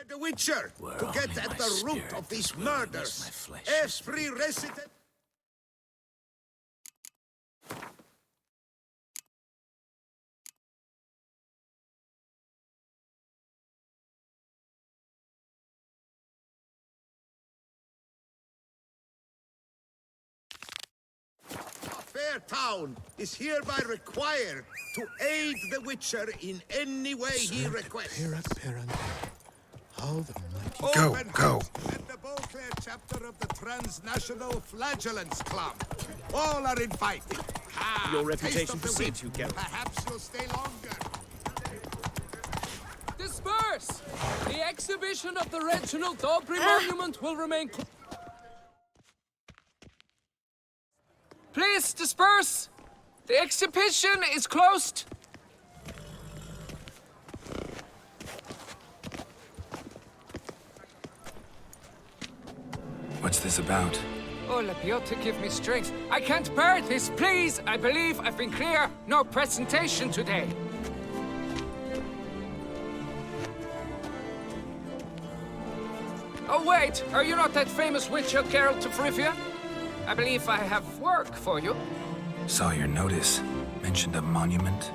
The Witcher, to get at the root of these murders. Every resident... Fair town is hereby required to aid the Witcher in any way he requests. Go. And the Beauclair chapter of the Transnational Flagellants Club. All are invited. Your reputation precedes you, Geralt. Perhaps you'll stay longer. Disperse! The exhibition of the Reginald Dobry Monument will remain Please disperse! The exhibition is closed! What's this about? Oh, Lepiota, give me strength. I can't bear this, please! I believe I've been clear. No presentation today. Oh, wait! Are you not that famous witcher, Geralt of Rivia? I believe I have work for you. Saw your notice. Mentioned a monument.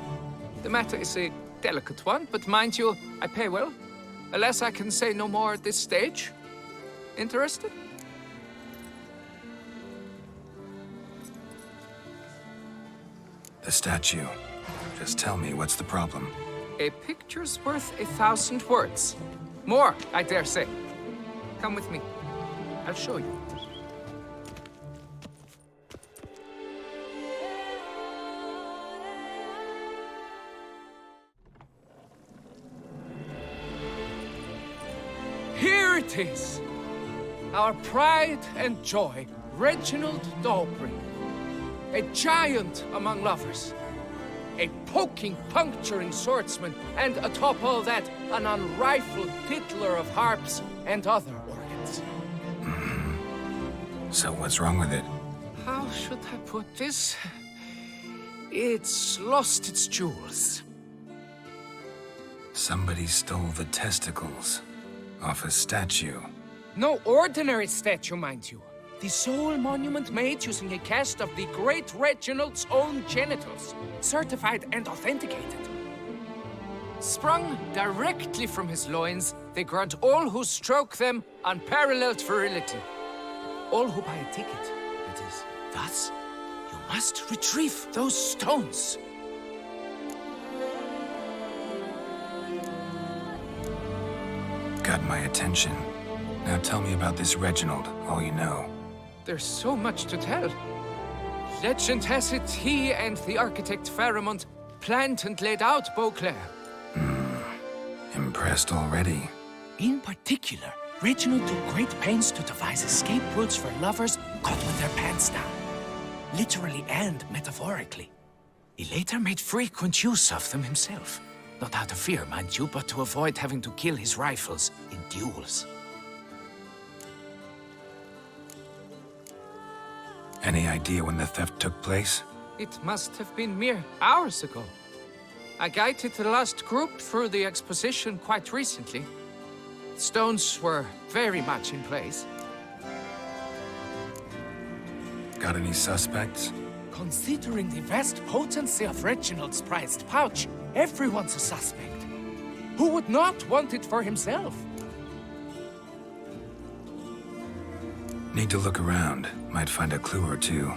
The matter is a delicate one, but mind you, I pay well. Alas, I can say no more at this stage. Interested? The statue. Just tell me, what's the problem? A picture's worth 1,000 words. More, I dare say. Come with me. I'll show you. Here it is! Our pride and joy, Reginald Dobry. A giant among lovers. A poking, puncturing swordsman, and atop all that, an unrifled tittler of harps and other organs. So what's wrong with it? How should I put this? It's lost its jewels. Somebody stole the testicles off a statue. No ordinary statue, mind you. The sole monument made using a cast of the great Reginald's own genitals, certified and authenticated. Sprung directly from his loins, they grant all who stroke them unparalleled virility. All who buy a ticket, that is. Thus, you must retrieve those stones. Got my attention. Now tell me about this Reginald, all you know. There's so much to tell. Legend has it he and the architect Faramond planned and laid out Beauclair. Impressed already? In particular, Reginald took great pains to devise escape routes for lovers caught with their pants down. Literally and metaphorically. He later made frequent use of them himself. Not out of fear, mind you, but to avoid having to kill his rifles in duels. Any idea when the theft took place? It must have been mere hours ago. I guided the last group through the exposition quite recently. Stones were very much in place. Got any suspects? Considering the vast potency of Reginald's prized pouch, everyone's a suspect. Who would not want it for himself? Need to look around. Might find a clue or two.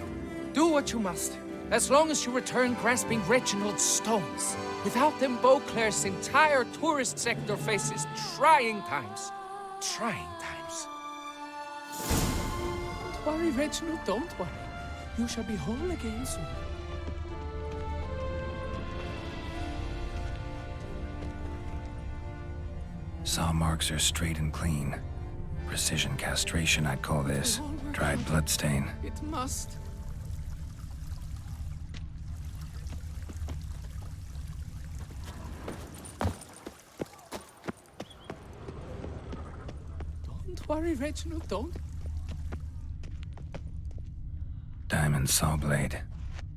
Do what you must, as long as you return grasping Reginald's stones. Without them, Beauclair's entire tourist sector faces trying times. Trying times. Don't worry, Reginald, don't worry. You shall be whole again soon. Saw marks are straight and clean. Precision castration, I'd call this. Dried bloodstain. It must. Don't worry, Reginald, don't. Diamond saw blade.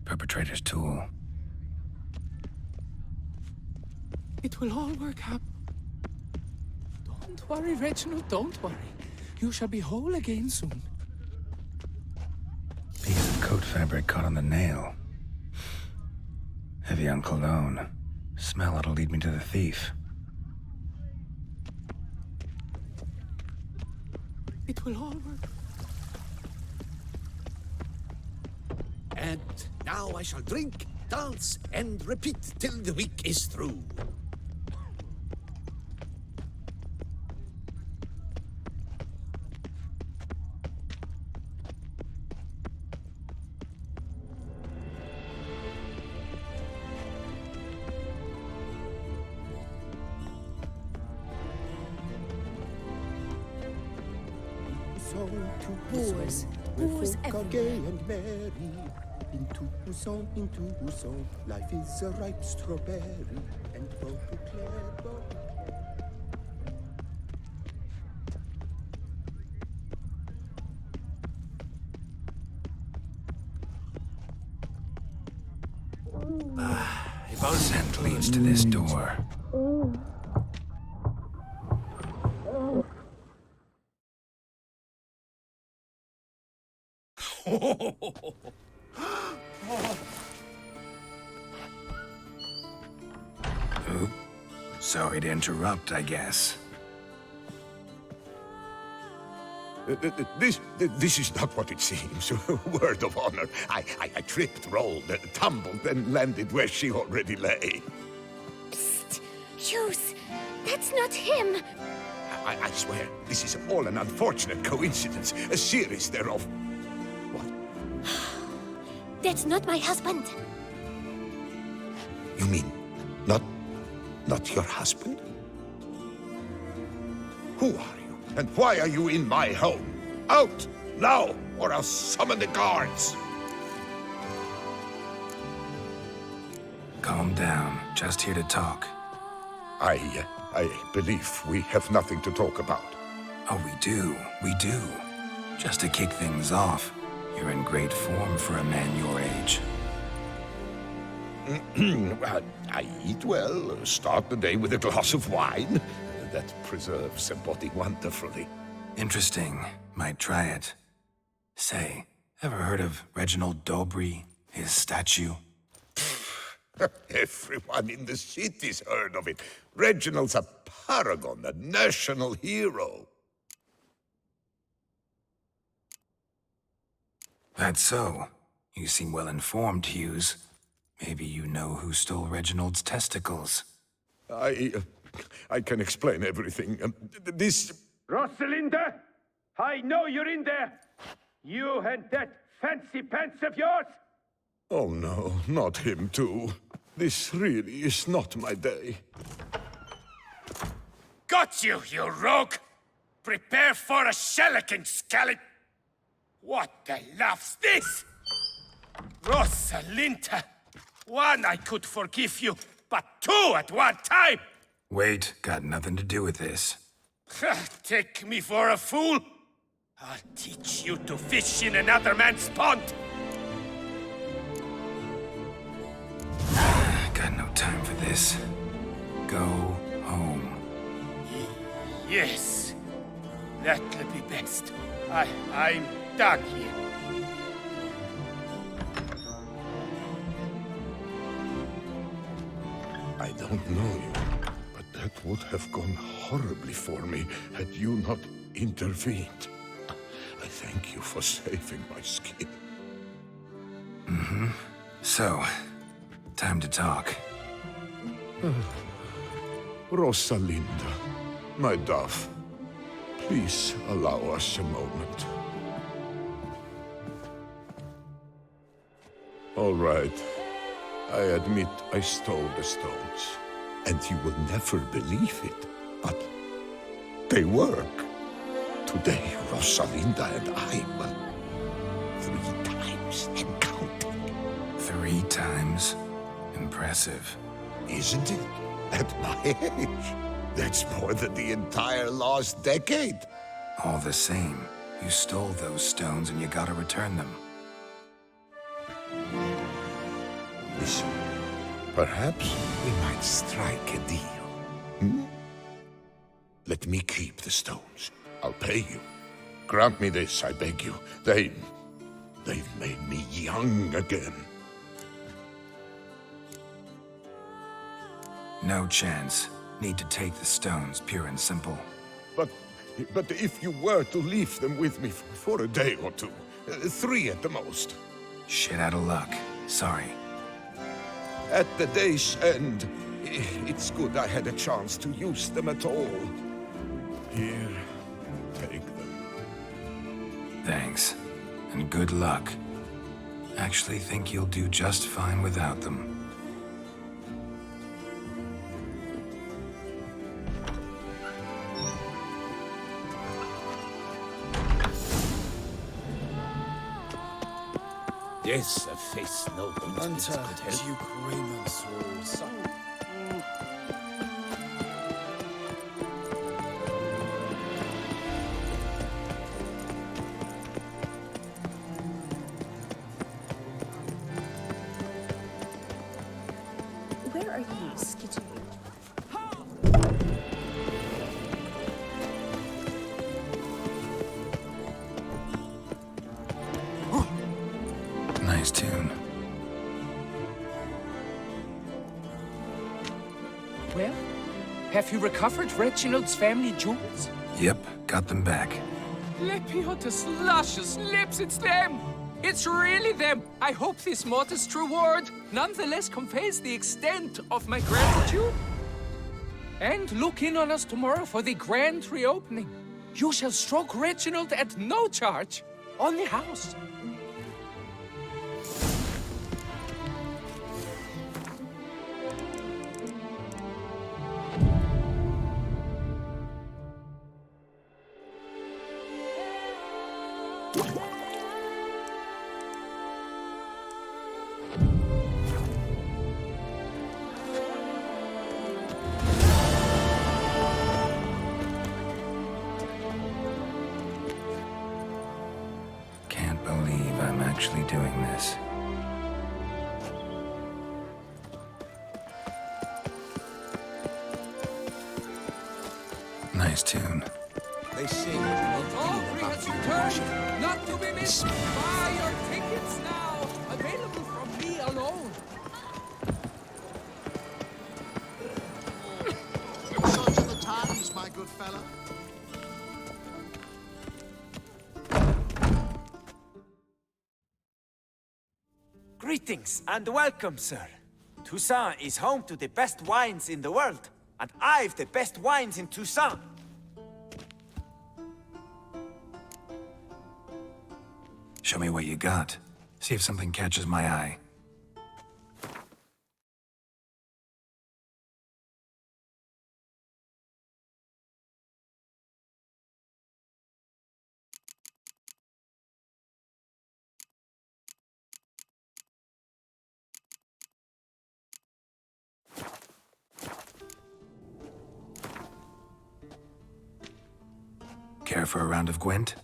Perpetrator's tool. It will all work out. Don't worry, Reginald, don't worry. You shall be whole again soon. Piece of coat fabric caught on the nail. Heavy on cologne. Smell it'll lead me to the thief. It will all work. And now I shall drink, dance, and repeat till the week is through. Wars everywhere. Gay and merry. Into song, life is a ripe strawberry. And Beauclair, Scent leads to this door. Oop. Sorry to interrupt, I guess. This is not what it seems. Word of honor. I tripped, rolled, tumbled, and landed where she already lay. Psst! Hughes! That's not him! I swear, this is all an unfortunate coincidence. A series thereof. What? That's not my husband. You mean, not your husband? Who are you? And why are you in my home? Out! Now! Or I'll summon the guards! Calm down. Just here to talk. I believe we have nothing to talk about. Oh, we do. We do. Just to kick things off, you're in great form for a man your age. I eat well, start the day with a glass of wine. That preserves the body wonderfully. Interesting. Might try it. Say, ever heard of Reginald Dobry? His statue? Everyone in the city's heard of it. Reginald's a paragon, a national hero. That's so. You seem well informed, Hughes. Maybe you know who stole Reginald's testicles. I can explain everything. This... Rosalinda! I know you're in there! You and that fancy pants of yours! Oh no, not him too. This really is not my day. Got you, you rogue! Prepare for a shellacking, scallop! What the laugh's this? Rosalinda! One, I could forgive you, but two at one time! Wait, got nothing to do with this. Take me for a fool? I'll teach you to fish in another man's pond! Got no time for this. Go home. Yes, that'll be best. I'm done here. I don't know you, but that would have gone horribly for me had you not intervened. I thank you for saving my skin. So, time to talk. Rosalinda, my dove, please allow us a moment. All right. I admit I stole the stones. And you will never believe it, but they work. Today, Rosalinda and I, well, 3 times and counting. 3 times? Impressive. Isn't it? At my age. That's more than the entire last decade. All the same, you stole those stones and you gotta return them. Listen, perhaps we might strike a deal. Hmm? Let me keep the stones. I'll pay you. Grant me this, I beg you. They've made me young again. No chance. Need to take the stones, pure and simple. But if you were to leave them with me for a day or two, 3 at the most. Shit out of luck. Sorry. At the day's end, it's good I had a chance to use them at all. Here, take them. Thanks. And good luck. Actually think you'll do just fine without them. Yes, a face no coincidence could help. Duke Raymond's soul. Where are you, Skitty? Nice tune. Well, have you recovered Reginald's family jewels? Yep, got them back. Lepiotus luscious lips, it's them! It's really them! I hope this modest reward nonetheless conveys the extent of my gratitude. And look in on us tomorrow for the grand reopening. You shall stroke Reginald at no charge. On the house. Can't believe I'm actually doing this. Nice tune. They sing All three has returned, not to be missed. Buy your tickets now, available from me alone. Sons of the times, my good fellow. Greetings and welcome, sir. Toussaint is home to the best wines in the world, and I've the best wines in Toussaint. Show me what you got. See if something catches my eye. Care for a round of Gwent?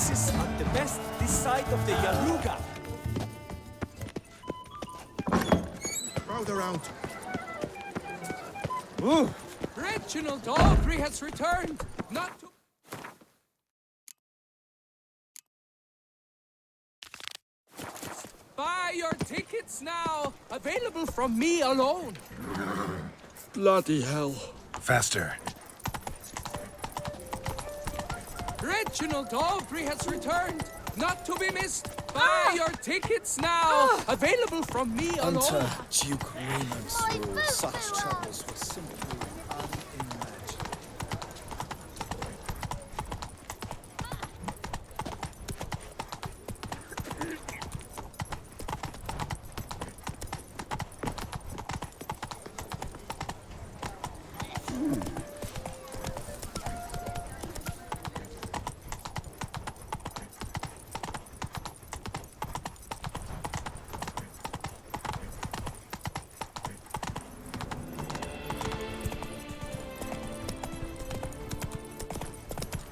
horses are the best this side of the Yaruga. Crowd around. Ooh. Reginald Aubrey has returned! Not to... Buy your tickets now! Available from me alone! Bloody hell. Faster. Reginald Aubrey has returned! Not to be missed! Buy your tickets now! Available from me alone! Unto Duke Raymond's rule, such troubles were simply unimaginable.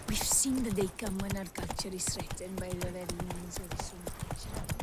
We've seen the day come when our culture is threatened by the very means of its own culture.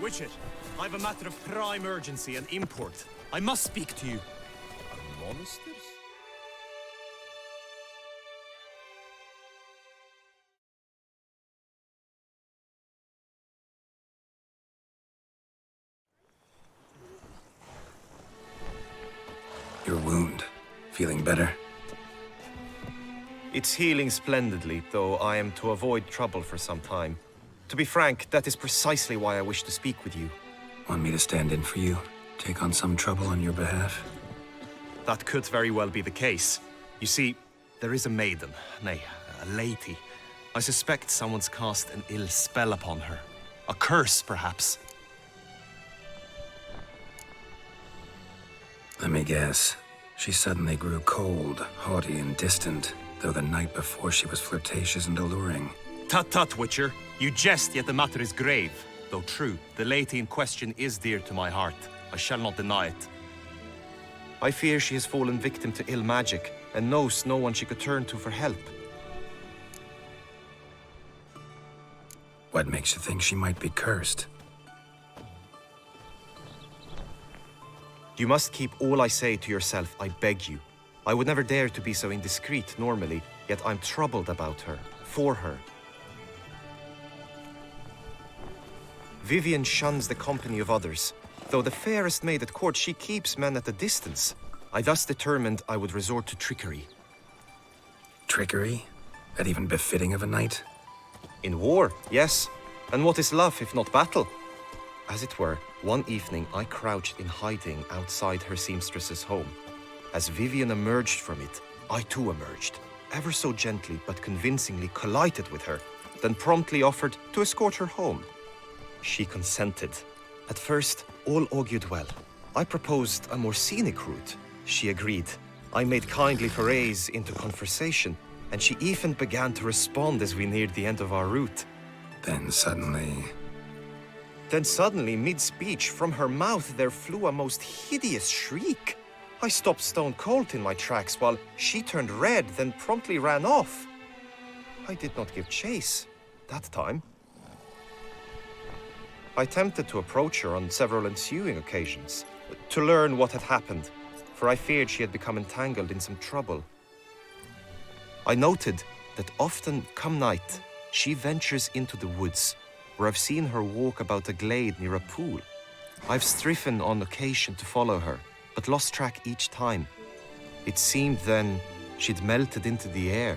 Witcher, I've a matter of prime urgency and import. I must speak to you. Monsters? Your wound. Feeling better? It's healing splendidly, though I am to avoid trouble for some time. To be frank, that is precisely why I wish to speak with you. Want me to stand in for you? Take on some trouble on your behalf? That could very well be the case. You see, there is a maiden, nay, a lady. I suspect someone's cast an ill spell upon her. A curse, perhaps. Let me guess. She suddenly grew cold, haughty, and distant, though the night before she was flirtatious and alluring. Tut tut, Witcher. You jest, yet the matter is grave. Though true, the lady in question is dear to my heart. I shall not deny it. I fear she has fallen victim to ill magic, and knows no one she could turn to for help. What makes you think she might be cursed? You must keep all I say to yourself, I beg you. I would never dare to be so indiscreet normally, yet I'm troubled about her, for her. Vivienne shuns the company of others. Though the fairest maid at court, she keeps men at a distance. I thus determined I would resort to trickery. Trickery? That even befitting of a knight? In war, yes. And what is love if not battle? As it were, one evening I crouched in hiding outside her seamstress's home. As Vivienne emerged from it, I too emerged, ever so gently but convincingly collided with her, then promptly offered to escort her home. She consented. At first, all augured well. I proposed a more scenic route. She agreed. I made kindly forays into conversation, and she even began to respond as we neared the end of our route. Then suddenly, mid-speech, from her mouth there flew a most hideous shriek. I stopped stone cold in my tracks while she turned red, then promptly ran off. I did not give chase that time. I attempted to approach her on several ensuing occasions, to learn what had happened, for I feared she had become entangled in some trouble. I noted that often, come night, she ventures into the woods, where I've seen her walk about a glade near a pool. I've striven on occasion to follow her, but lost track each time. It seemed then she'd melted into the air.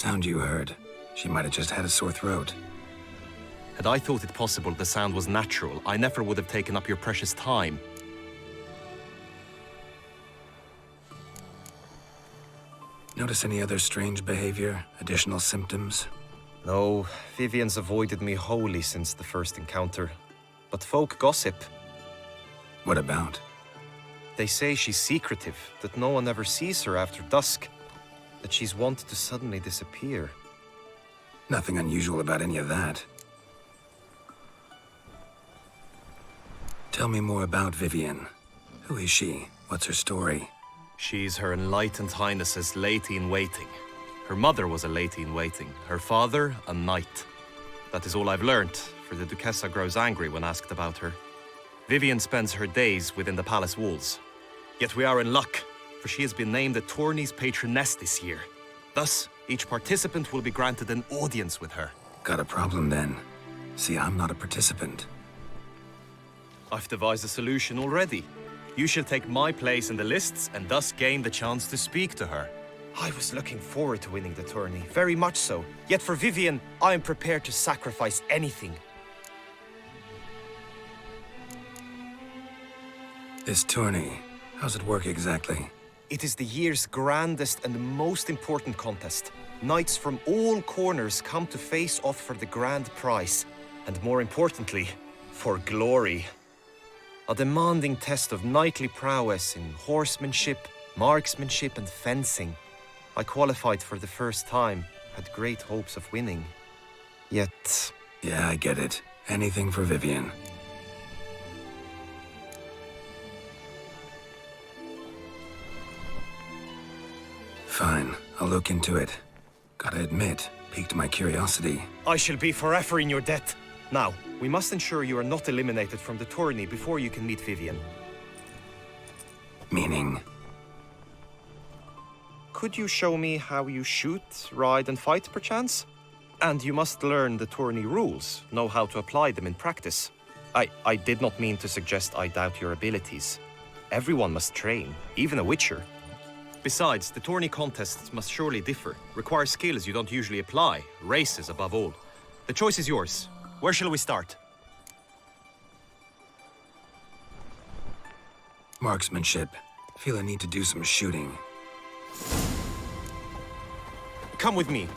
sound you heard. She might have just had a sore throat. Had I thought it possible the sound was natural, I never would have taken up your precious time. Notice any other strange behavior? Additional symptoms? No, Vivian's avoided me wholly since the first encounter. But folk gossip. What about? They say she's secretive, that no one ever sees her after dusk, that she's wont to suddenly disappear. Nothing unusual about any of that. Tell me more about Vivian. Who is she? What's her story? She's Her Enlightened Highness's lady-in-waiting. Her mother was a lady-in-waiting, her father a knight. That is all I've learnt, for the Duchessa grows angry when asked about her. Vivian spends her days within the palace walls. Yet we are in luck, for she has been named the tourney's patroness this year. Thus, each participant will be granted an audience with her. Got a problem then. See, I'm not a participant. I've devised a solution already. You shall take my place in the lists and thus gain the chance to speak to her. I was looking forward to winning the tourney, very much so. Yet for Vivian, I am prepared to sacrifice anything. This tourney, how's it work exactly? It is the year's grandest and most important contest. Knights from all corners come to face off for the grand prize. And more importantly, for glory. A demanding test of knightly prowess in horsemanship, marksmanship and fencing. I qualified for the first time, had great hopes of winning. Yet... Yeah, I get it. Anything for Vivian. Fine, I'll look into it. Gotta admit, piqued my curiosity. I shall be forever in your debt. Now, we must ensure you are not eliminated from the tourney before you can meet Vivian. Meaning? Could you show me how you shoot, ride and fight, perchance? And you must learn the tourney rules, know how to apply them in practice. I did not mean to suggest I doubt your abilities. Everyone must train, even a witcher. Besides, the tourney contests must surely differ, require skills you don't usually apply, races above all. The choice is yours. Where shall we start? Marksmanship. Feel I need to do some shooting. Come with me.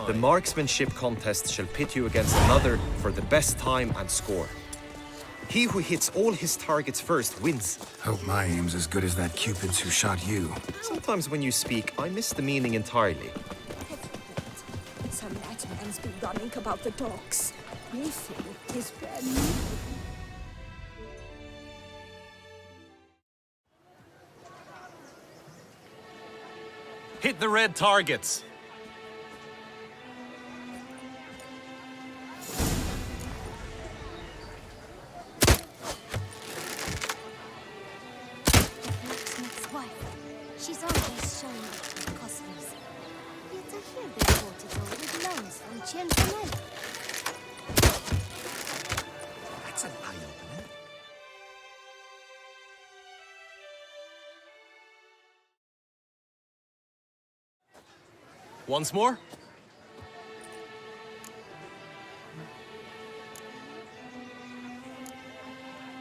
The marksmanship contest shall pit you against another for the best time and score. He who hits all his targets first wins. Hope my aim's as good as that Cupid's who shot you. Sometimes when you speak, I miss the meaning entirely. Some madman's been running about the docks. Nathan is bad. Hit the red targets. She's always showing up in costumes. Yet I hear they bought it all with loans from Cianfanelli. That's an eye-opener. Once more?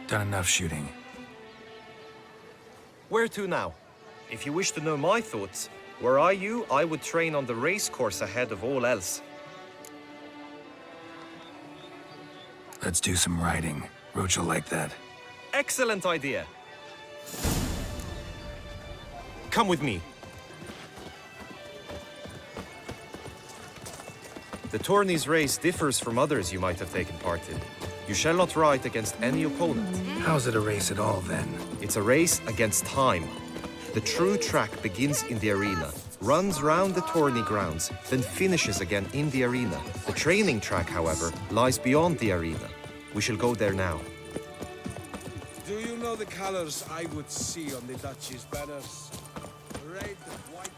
Done enough shooting. Where to now? If you wish to know my thoughts, were I you, I would train on the race course ahead of all else. Let's do some riding. Roach will like that. Excellent idea. Come with me. The tourney's race differs from others you might have taken part in. You shall not ride against any opponent. How's it a race at all, then? It's a race against time. The true track begins in the arena. runs round the tourney grounds, then finishes again in the arena. The training track, however, lies beyond the arena. We shall go there now. Do you know the colors I would see on the Duchy's banners? Red, white...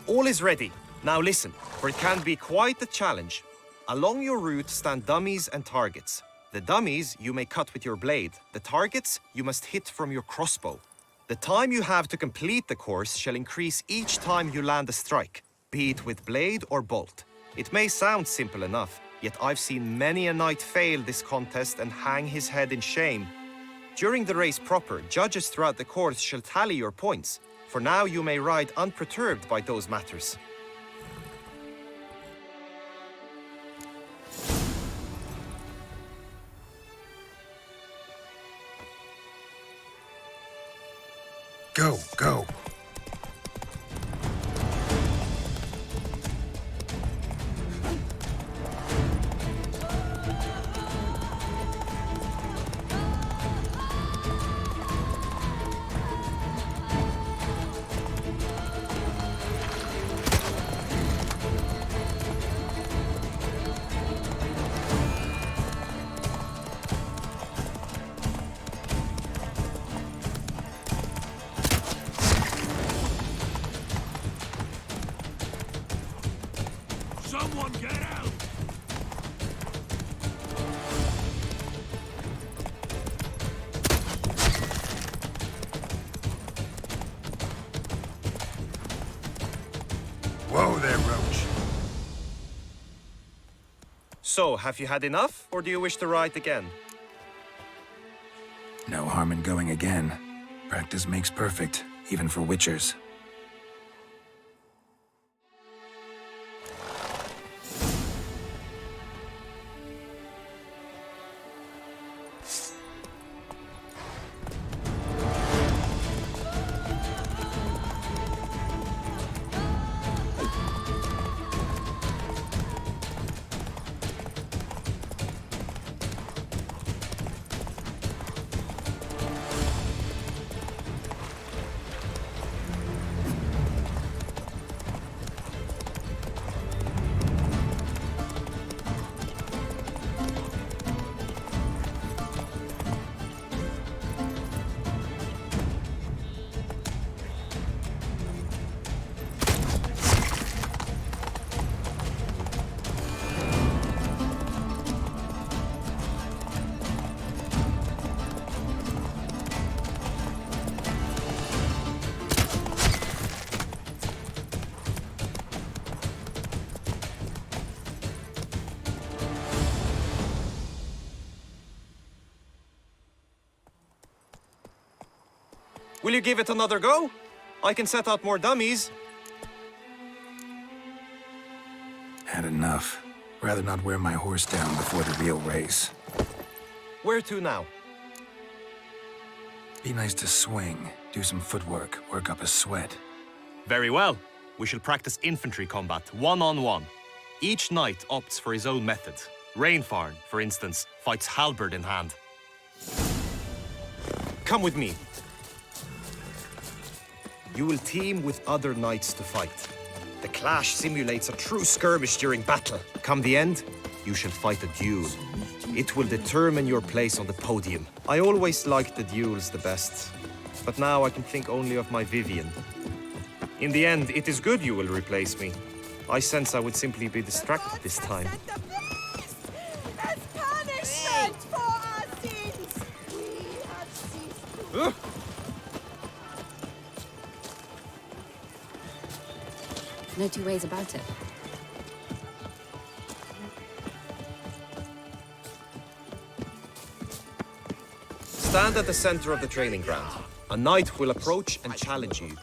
All is ready. Now listen, for it can be quite the challenge. Along your route stand dummies and targets. The dummies you may cut with your blade. The targets you must hit from your crossbow. The time you have to complete the course shall increase each time you land a strike, be it with blade or bolt. It may sound simple enough, yet I've seen many a knight fail this contest and hang his head in shame. During the race proper, judges throughout the course shall tally your points. For now you may ride unperturbed by those matters. Go, go. Someone get out! Whoa there, Roach. So, have you had enough, or do you wish to ride again? No harm in going again. Practice makes perfect, even for witchers. Will you give it another go? I can set out more dummies. Had enough. Rather not wear my horse down before the real race. Where to now? Be nice to swing, do some footwork, work up a sweat. Very well. We shall practice infantry combat, one-on-one. Each knight opts for his own method. Rainfarn, for instance, fights halberd in hand. Come with me. You will team with other knights to fight. The clash simulates a true skirmish during battle. Come the end, you shall fight a duel. It will determine your place on the podium. I always liked the duels the best, but now I can think only of my Vivian. In the end, it is good you will replace me. I sense I would simply be distracted this time. As punishment for our sins, we have ceased to... No two ways about it. Stand at the center of the training ground. A knight will approach and challenge you.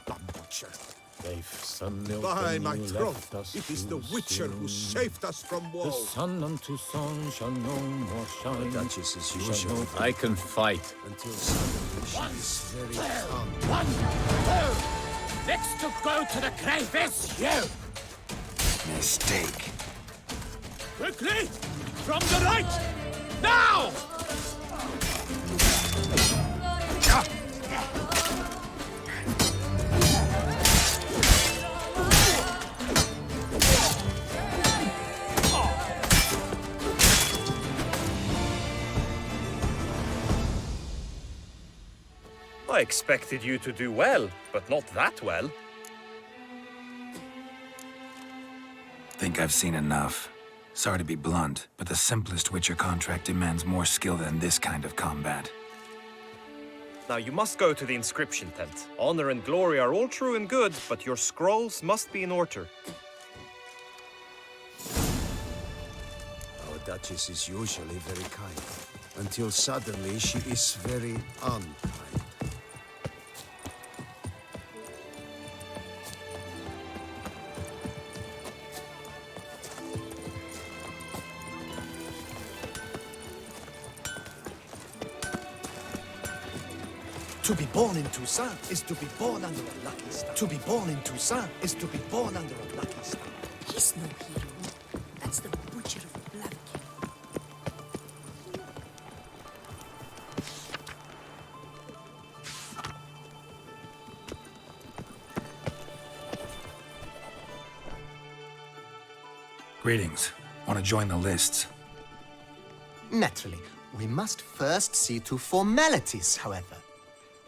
By my throat, it is the Witcher who saved us from woe. The sun unto sun shall no more shine. The Duchess is usual. I can fight. Until suddenly she is very calm. One, two. Next to go to the grave is you. Mistake. Quickly! From the right! Now! I expected you to do well, but not that well. Think I've seen enough. Sorry to be blunt, but the simplest Witcher contract demands more skill than this kind of combat. Now you must go to the inscription tent. Honor and glory are all true and good, but your scrolls must be in order. Our Duchess is usually very kind, until suddenly she is very unkind. To be born in Toussaint is to be born under a lucky star. To be born in Toussaint is to be born under a lucky star. He's no hero. That's the Butcher of Blaviken. Greetings. Want to join the lists? Naturally, we must first see to formalities, however.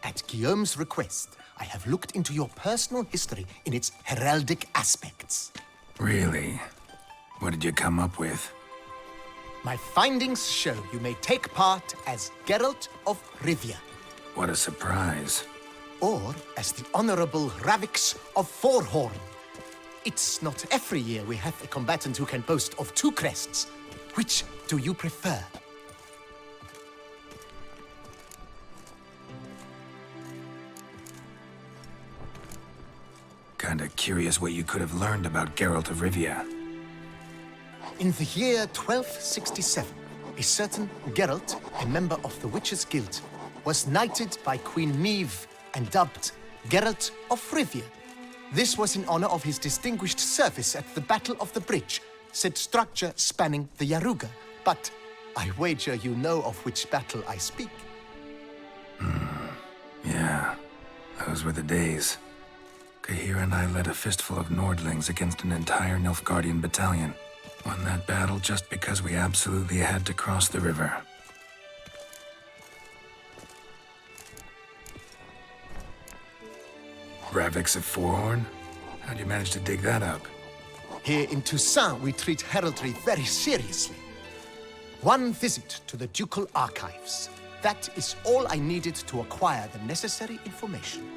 At Guillaume's request, I have looked into your personal history in its heraldic aspects. Really? What did you come up with? My findings show you may take part as Geralt of Rivia, What a surprise. or as the Honorable Ravix of Forhorn. It's not every year we have a combatant who can boast of 2 crests. Which do you prefer? Kinda curious what you could have learned about Geralt of Rivia. In the year 1267, a certain Geralt, a member of the Witches' Guild, was knighted by Queen Meve and dubbed Geralt of Rivia. This was in honor of his distinguished service at the Battle of the Bridge, said structure spanning the Yaruga. But I wager you know of which battle I speak. Yeah, those were the days. Kahir and I led a fistful of Nordlings against an entire Nilfgaardian battalion. Won that battle just because we absolutely had to cross the river. Ravix of Forhorn? How'd you manage to dig that up? Here in Toussaint, we treat heraldry very seriously. One visit to the Ducal Archives. That is all I needed to acquire the necessary information.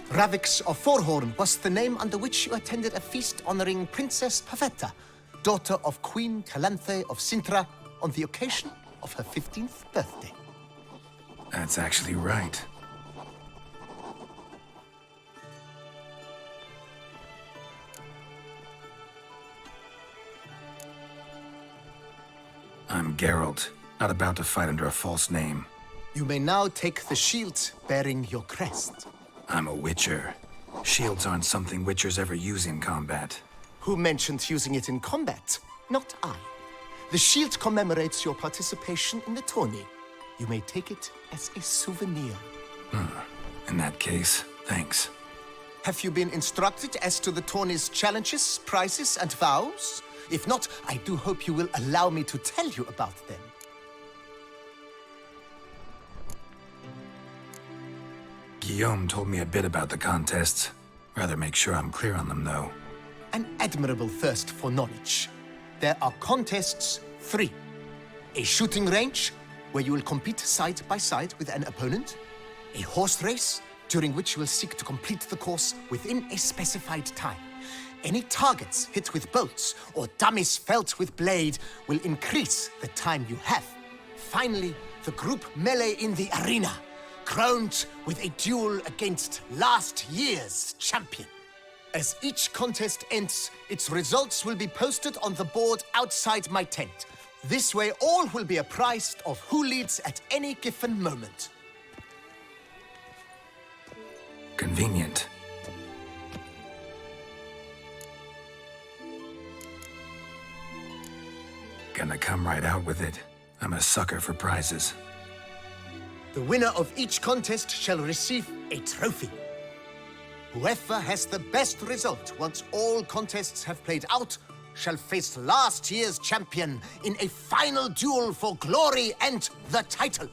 Ravix of Forhorn was the name under which you attended a feast honoring Princess Pavetta, daughter of Queen Calanthe of Sintra, on the occasion of her 15th birthday. That's actually right. I'm Geralt, not about to fight under a false name. You may now take the shield bearing your crest. I'm a Witcher. Shields aren't something Witchers ever use in combat. Who mentioned using it in combat? Not I. The shield commemorates your participation in the tourney. You may take it as a souvenir. In that case, thanks. Have you been instructed as to the tourney's challenges, prizes, and vows? If not, I do hope you will allow me to tell you about them. Guillaume told me a bit about the contests. Rather make sure I'm clear on them, though. An admirable thirst for knowledge. There are contests 3. A shooting range, where you will compete side by side with an opponent. A horse race, during which you will seek to complete the course within a specified time. Any targets hit with bolts or dummies felt with blade will increase the time you have. Finally, the group melee in the arena, crowned with a duel against last year's champion. As each contest ends, its results will be posted on the board outside my tent. This way, all will be apprised of who leads at any given moment. Convenient. gonna come right out with it. I'm a sucker for prizes. The winner of each contest shall receive a trophy. Whoever has the best result once all contests have played out shall face last year's champion in a final duel for glory and the title.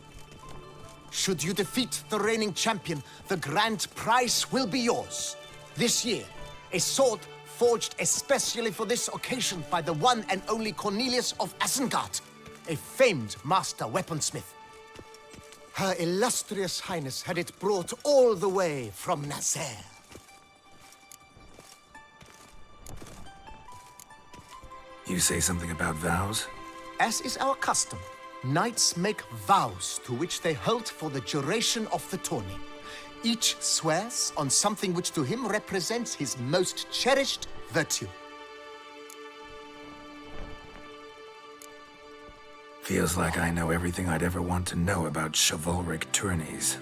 Should you defeat the reigning champion, the grand prize will be yours. This year, a sword forged especially for this occasion by the one and only Cornelius of Isengard, a famed master weaponsmith. Her illustrious highness had it brought all the way from Nazaire. You say something about vows? As is our custom, knights make vows to which they hold for the duration of the tourney. Each swears on something which to him represents his most cherished virtue. Feels like I know everything I'd ever want to know about chivalric tourneys.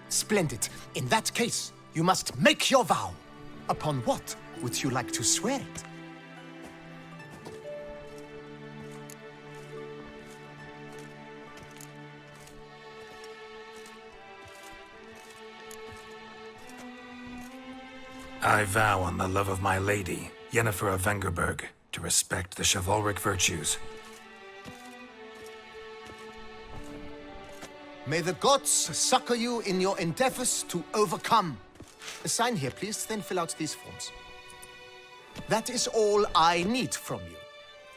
Splendid. In that case, you must make your vow. Upon what would you like to swear it? I vow on the love of my lady, Yennefer of Vengerberg, to respect the chivalric virtues. May the gods succor you in your endeavors to overcome. Sign here, please, then fill out these forms. That is all I need from you.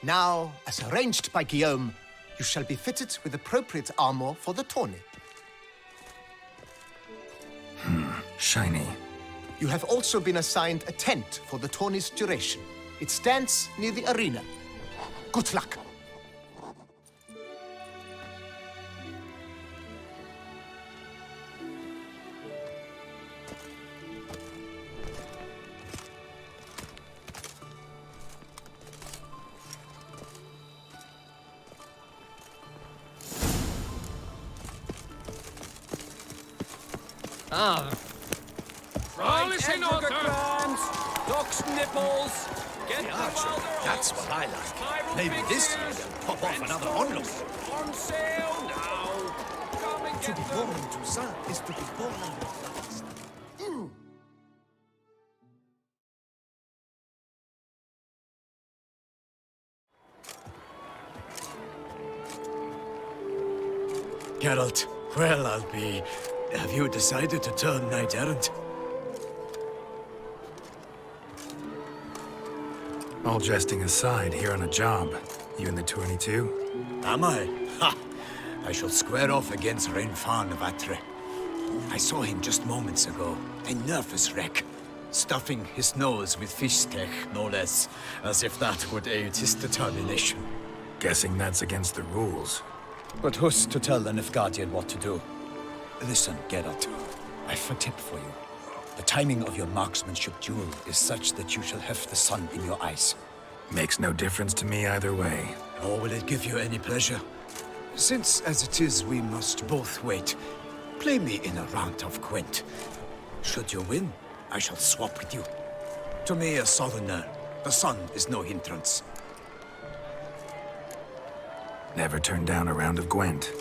Now, as arranged by Guillaume, you shall be fitted with appropriate armor for the tourney. Shiny. You have also been assigned a tent for the tourney's duration. It stands near the arena. Good luck. All is in order. Duck's nipples. Get The archer, that's what I like. Maybe this year they'll pop off another onlook. On sale now. Come and To be born in Toussaint is to be born in the forest. Geralt, well, I'll be... Have you decided to turn knight-errant? All jesting aside, here on a job. You in the tourney too? Am I? Ha! I shall square off against Renfan of Atre. I saw him just moments ago. A nervous wreck. Stuffing his nose with fish steak, no less. As if that would aid his determination. Guessing that's against the rules. But who's to tell the Nilfgaardian what to do? Listen, Geralt. I've a tip for you. The timing of your marksmanship duel is such that you shall have the sun in your eyes. Makes no difference to me either way. Nor will it give you any pleasure. Since, as it is, we must both wait, play me in a round of Gwent. Should you win, I shall swap with you. To me, a southerner, the sun is no hindrance. Never turn down a round of Gwent.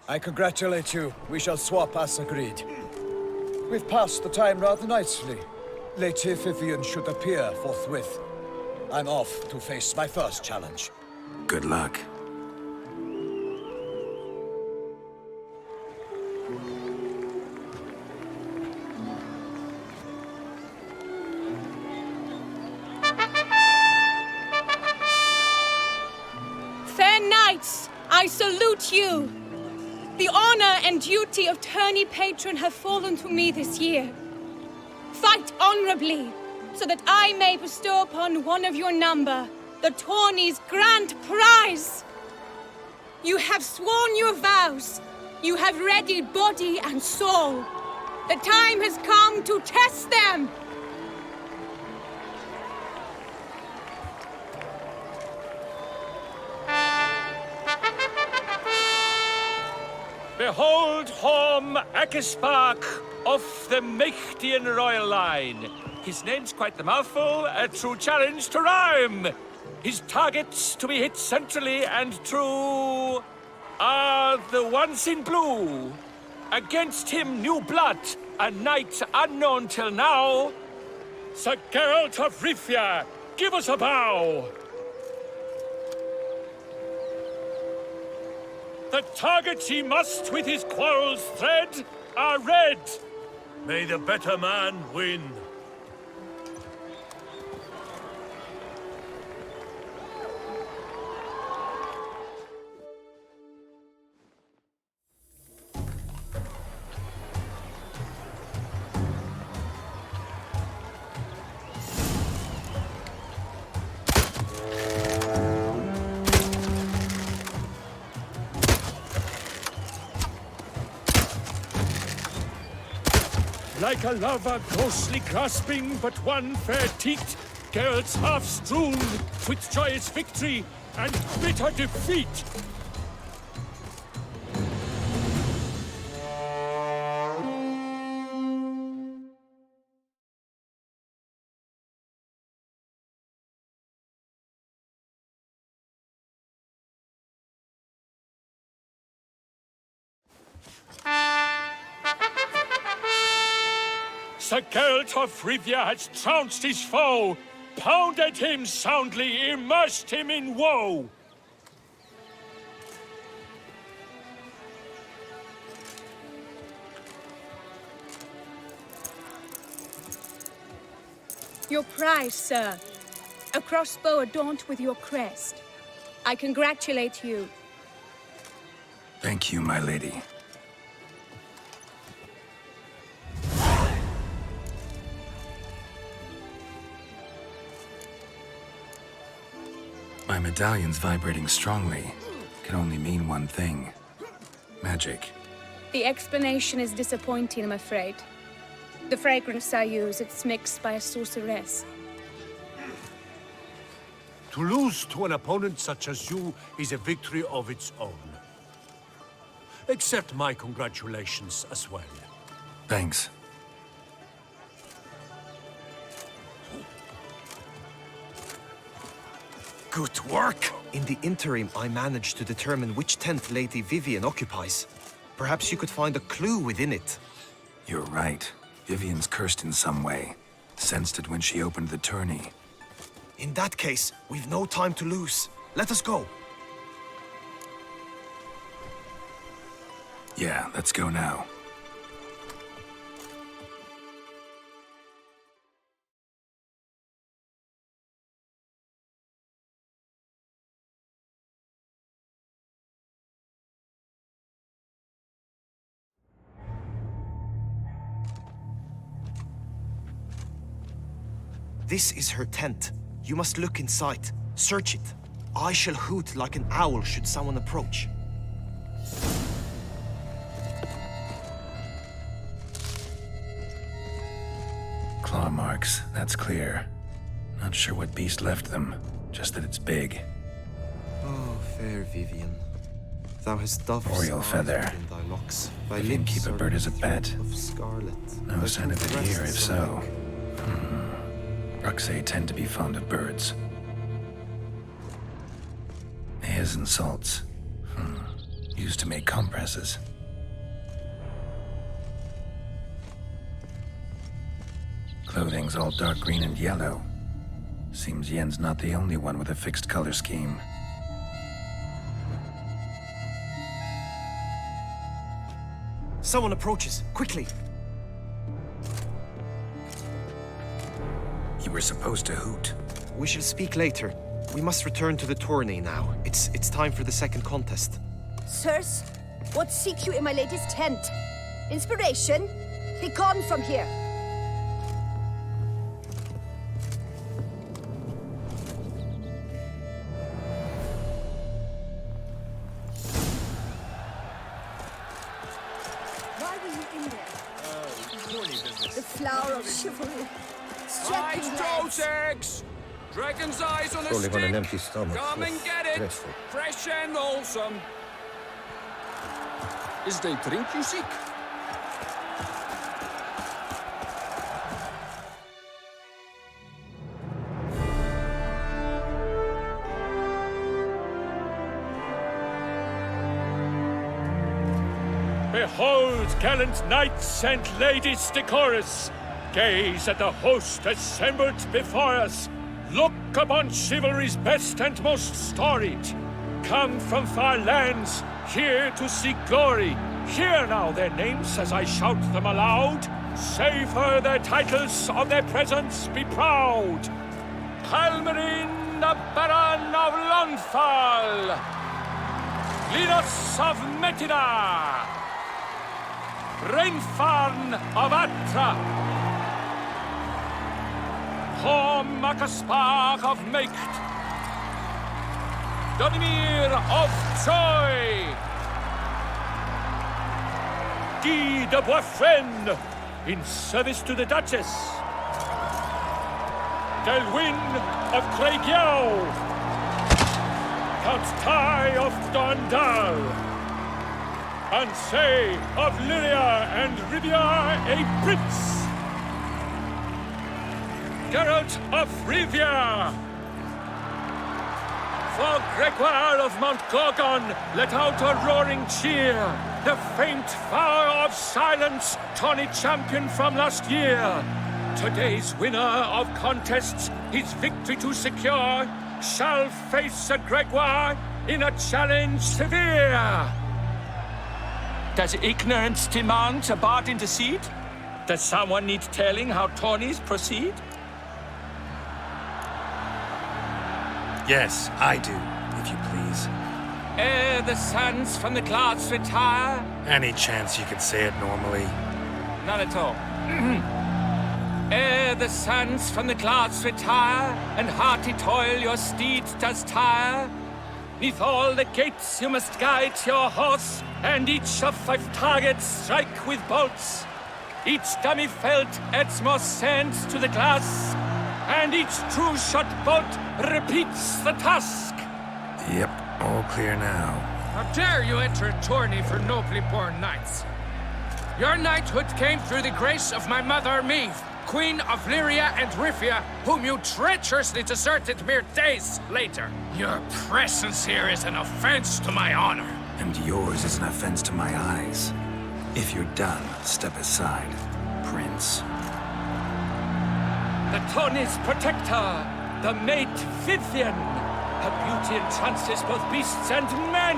I congratulate you. We shall swap as agreed. We've passed the time rather nicely. Lady Vivian should appear forthwith. I'm off to face my first challenge. Good luck. Fair knights, I salute you. The honor and duty of tourney patron have fallen to me this year. Fight honorably, so that I may bestow upon one of your number the tourney's grand prize. You have sworn your vows. You have readied body and soul. The time has come to test them. Behold Horm Akispark of the Mechtian royal line. His name's quite the mouthful, a true challenge to rhyme. His targets to be hit centrally and true are the ones in blue. Against him new blood, a knight unknown till now. Sir Geralt of Rivia, give us a bow. The targets he must with his quarrels thread are red. May the better man win. Like a lover ghostly grasping but one fair teat, Geralt's half strewn with joyous victory and bitter defeat. Sir Geralt of Rivia has trounced his foe, pounded him soundly, immersed him in woe. Your prize, sir. A crossbow adorned with your crest. I congratulate you. Thank you, my lady. My medallion's vibrating strongly. Can only mean one thing. Magic. The explanation is disappointing, I'm afraid. The fragrance I use, it's mixed by a sorceress. To lose to an opponent such as you is a victory of its own. Accept my congratulations as well. Thanks. Good work! In the interim, I managed to determine which tent Lady Vivian occupies. Perhaps you could find a clue within it. You're right. Vivian's cursed in some way. Sensed it when she opened the tourney. In that case, we've no time to lose. Let us go. Yeah, let's go now. This is her tent. You must look inside. Search it. I shall hoot like an owl should someone approach. Claw marks, that's clear. Not sure what beast left them, just that it's big. Oh, fair Vivian. Thou hast dove's Oriole eyes feather. within thy locks. Thy I didn't lips keep a are bird as a the pet. hue of scarlet. No Thy sign of it two here, if breasts so. alike. Bruxae tend to be fond of birds. Hairs and salts. Used to make compresses. Clothing's all dark green and yellow. Seems Yen's not the only one with a fixed color scheme. Someone approaches. Quickly! You were supposed to hoot. We shall speak later. We must return to the tourney now. It's time for the second contest. Sirs, what seek you in my lady's tent? Inspiration? Be gone from here! Why were you in there? Tourney business. The flower of chivalry. Striking Right, lads. eggs! Dragon's eyes on a Only stick! on an empty stomach. Come and get it! Dreadful. Fresh and wholesome! Is the drink you seek? Behold, gallant knights and ladies decorous, gaze at the host assembled before us. Look upon chivalry's best and most storied. Come from far lands, here to seek glory. Hear now their names as I shout them aloud. Savor their titles, of their presence be proud. Halmarin, the Baron of Lonfal. Linos of Metina. Reinfarn of Atra. Horm Akaspach of Meicht. Donimir of Troy. Guy de Boisfren, in service to the Duchess. Delwyn of Craigyow. Count Tai of Dondal. Ansay of Lyria and Rivia a prince. Geralt of Rivia. For Gregoire of Mount Gorgon, let out a roaring cheer. The faint vow of silence, tourney champion from last year. Today's winner of contests, his victory to secure, shall face a Gregoire in a challenge severe. Does ignorance demand a bard intercede? Does someone need telling how tourneys proceed? Yes, I do, if you please. Ere the suns from the clouds retire. Any chance you could say it normally? None at all. Ere the suns from the clouds retire, and hearty toil your steed does tire, neath all the gates you must guide your horse, and each of 5 targets strike with bolts. Each dummy felt adds more sand to the glass, and each true shot bolt repeats the task. Yep, all clear now. How dare you enter a tourney for nobly born knights? Your knighthood came through the grace of my mother Meve, Queen of Lyria and Rivia, whom you treacherously deserted mere days later. Your presence here is an offense to my honor. And yours is an offense to my eyes. If you're done, step aside, Prince. The tourney's protector, the mate Vivian, Her beauty entrances both beasts and men.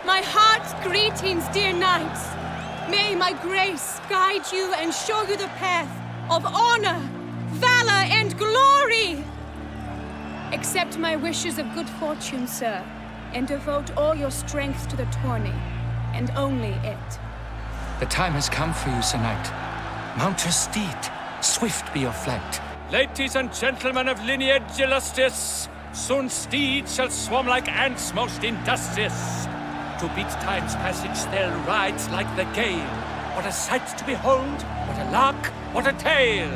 My heart's greetings, dear knights. May my grace guide you and show you the path of honor, valor, and glory. Accept my wishes of good fortune, sir, and devote all your strength to the tourney, and only it. The time has come for you, Sir Knight. Mount your steed. Swift be your flight. Ladies and gentlemen of lineage illustrious, soon steeds shall swarm like ants most industrious. To beat time's passage they'll ride like the gale. What a sight to behold, what a lark, what a tale!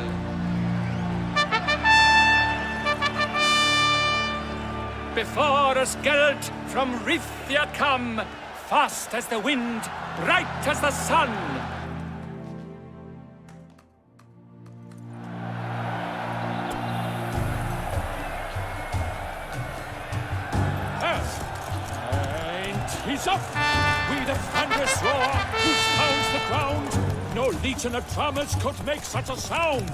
Before us Geralt from Rithia come, fast as the wind, bright as the sun. He's up with a thunderous roar, who pounds the ground. No legion of drummers could make such a sound.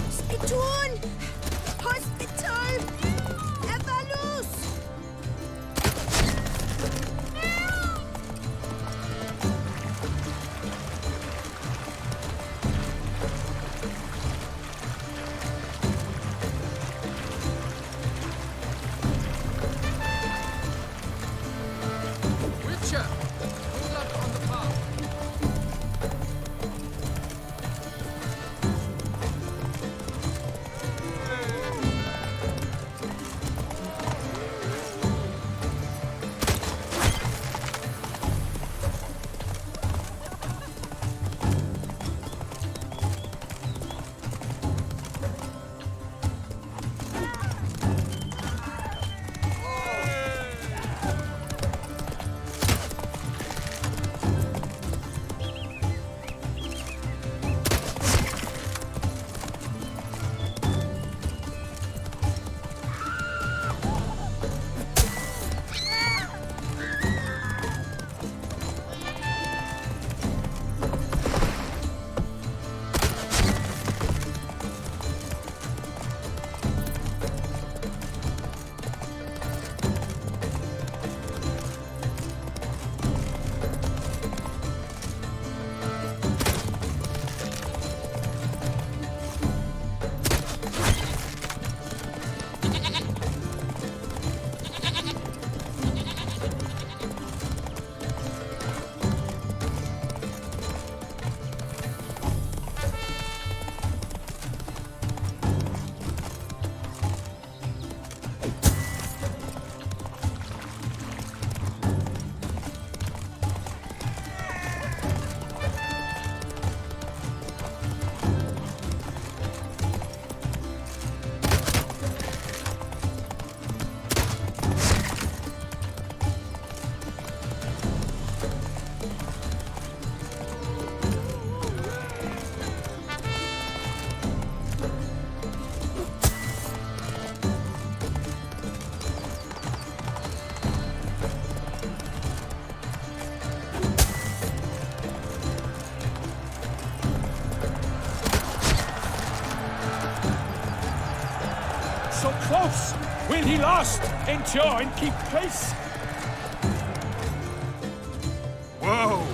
Spittoon! Hospital! Evalus! Witcher, hold up on the path. So close! Will he last, endure, and keep pace? Whoa!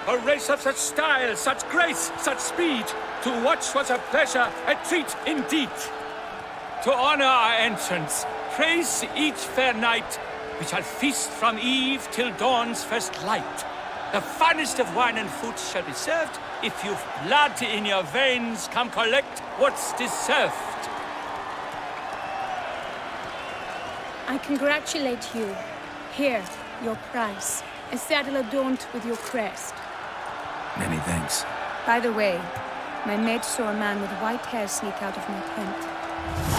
A race of such style, such grace, such speed. To watch was a pleasure, a treat indeed. To honor our entrance, praise each fair knight. We shall feast from eve till dawn's first light. The finest of wine and food shall be served. If you've blood in your veins, come collect what's deserved. I congratulate you. Here, your prize. A saddle adorned with your crest. Many thanks. By the way, my maid saw a man with white hair sneak out of my tent.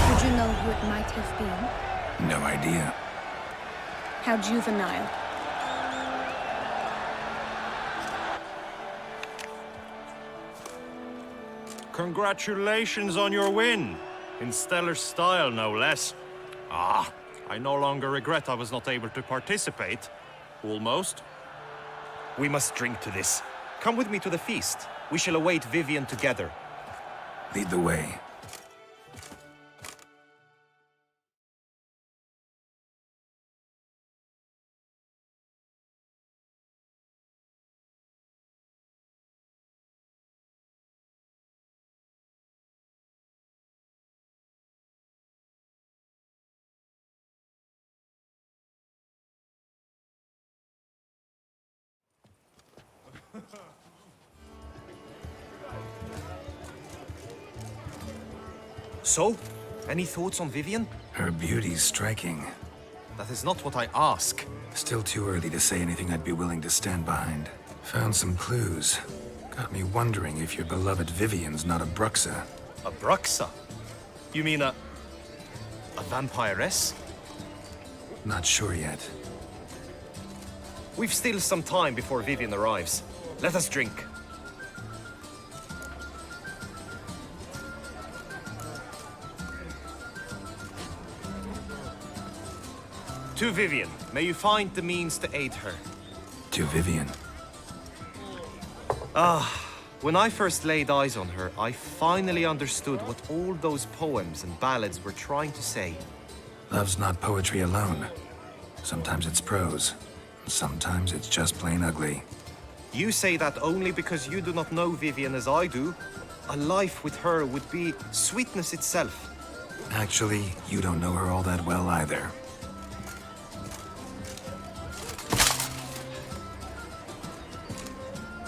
Would you know who it might have been? No idea. How juvenile. Congratulations on your win. In stellar style, no less. Ah, I no longer regret I was not able to participate. Almost. We must drink to this. Come with me to the feast. We shall await Vivian together. Lead the way. So, any thoughts on Vivian? Her beauty's striking. That is not what I ask. Still too early to say anything I'd be willing to stand behind. Found some clues. Got me wondering if your beloved Vivian's not a Bruxa. A Bruxa? You mean a vampiress? Not sure yet. We've still some time before Vivian arrives. Let us drink. To Vivian, may you find the means to aid her. To Vivian. When I first laid eyes on her, I finally understood what all those poems and ballads were trying to say. Love's not poetry alone. Sometimes it's prose. Sometimes it's just plain ugly. You say that only because you do not know Vivian as I do. A life with her would be sweetness itself. Actually, you don't know her all that well either.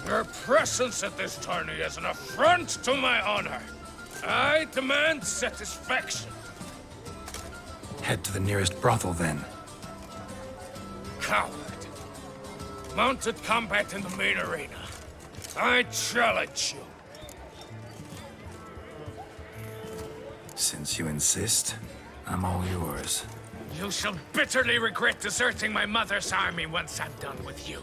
Your presence at this tourney is an affront to my honor. I demand satisfaction. Head to the nearest brothel, then. Coward. Mounted combat in the main arena. I challenge you. Since you insist, I'm all yours. You shall bitterly regret deserting my mother's army once I'm done with you.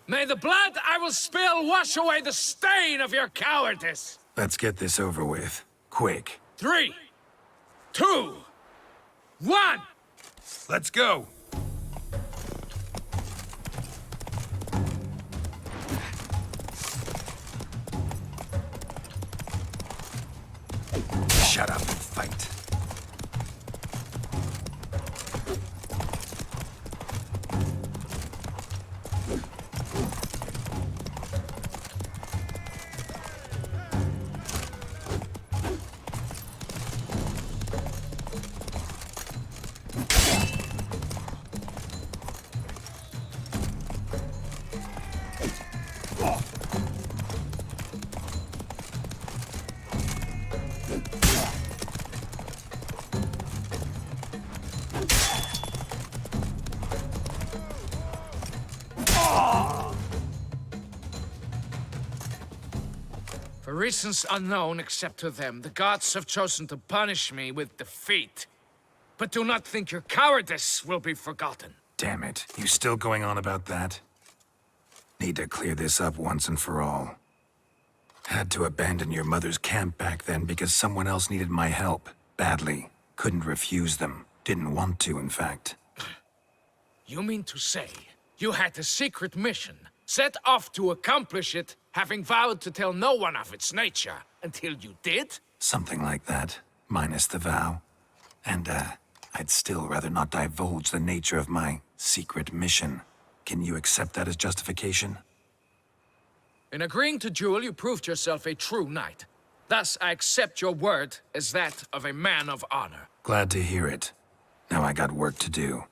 May the blood I will spill wash away the stain of your cowardice! Let's get this over with. Quick. 3, 2, 1! Let's go. Shut up and fight. For reasons unknown except to them, the gods have chosen to punish me with defeat. But do not think your cowardice will be forgotten. Damn it. You still going on about that? Need to clear this up once and for all. Had to abandon your mother's camp back then because someone else needed my help. Badly. Couldn't refuse them. Didn't want to, in fact. You mean to say you had a secret mission, set off to accomplish it, having vowed to tell no one of its nature, until you did? Something like that. Minus the vow. And, I'd still rather not divulge the nature of my secret mission. Can you accept that as justification? In agreeing to duel, you proved yourself a true knight. Thus, I accept your word as that of a man of honor. Glad to hear it. Now I got work to do.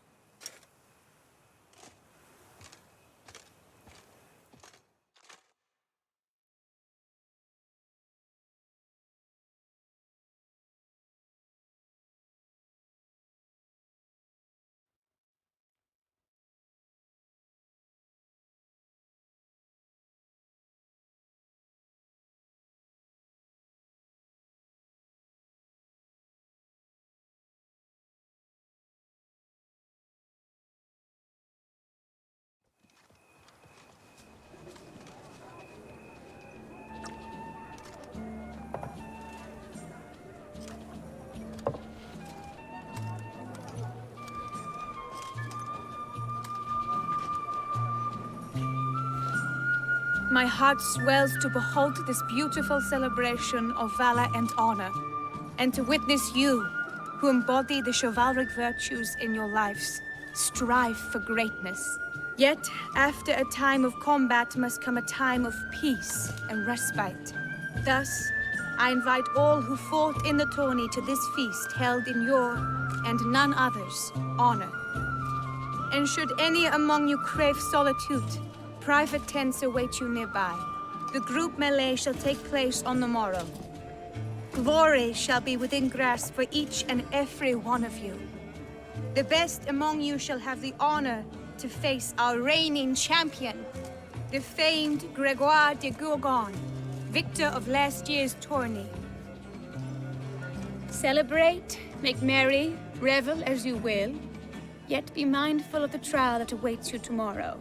my heart swells to behold this beautiful celebration of valor and honor, and to witness you, who embody the chivalric virtues in your lives, strive for greatness. Yet, after a time of combat must come a time of peace and respite. Thus, I invite all who fought in the tourney to this feast held in your, and none other's, honor. And should any among you crave solitude, private tents await you nearby. The group melee shall take place on the morrow. Glory shall be within grasp for each and every one of you. The best among you shall have the honor to face our reigning champion, the famed Gregoire de Gourgon, victor of last year's tourney. Celebrate, make merry, revel as you will, yet be mindful of the trial that awaits you tomorrow.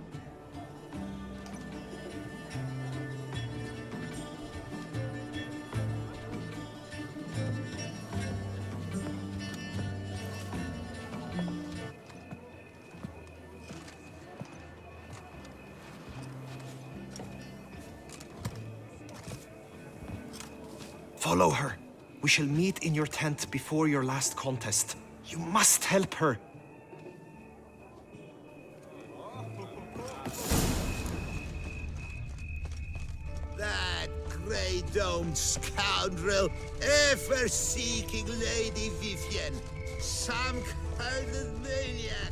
Follow her. We shall meet in your tent before your last contest. You must help her. That grey-domed scoundrel, ever-seeking Lady Vivienne. Some kind of maniac.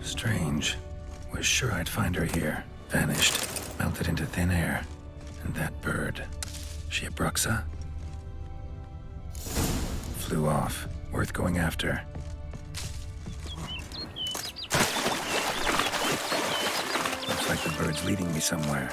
Strange. Was sure I'd find her here. Vanished. Melted into thin air. And that bird. She a Bruxa? Flew off. Worth going after. Looks like the bird's leading me somewhere.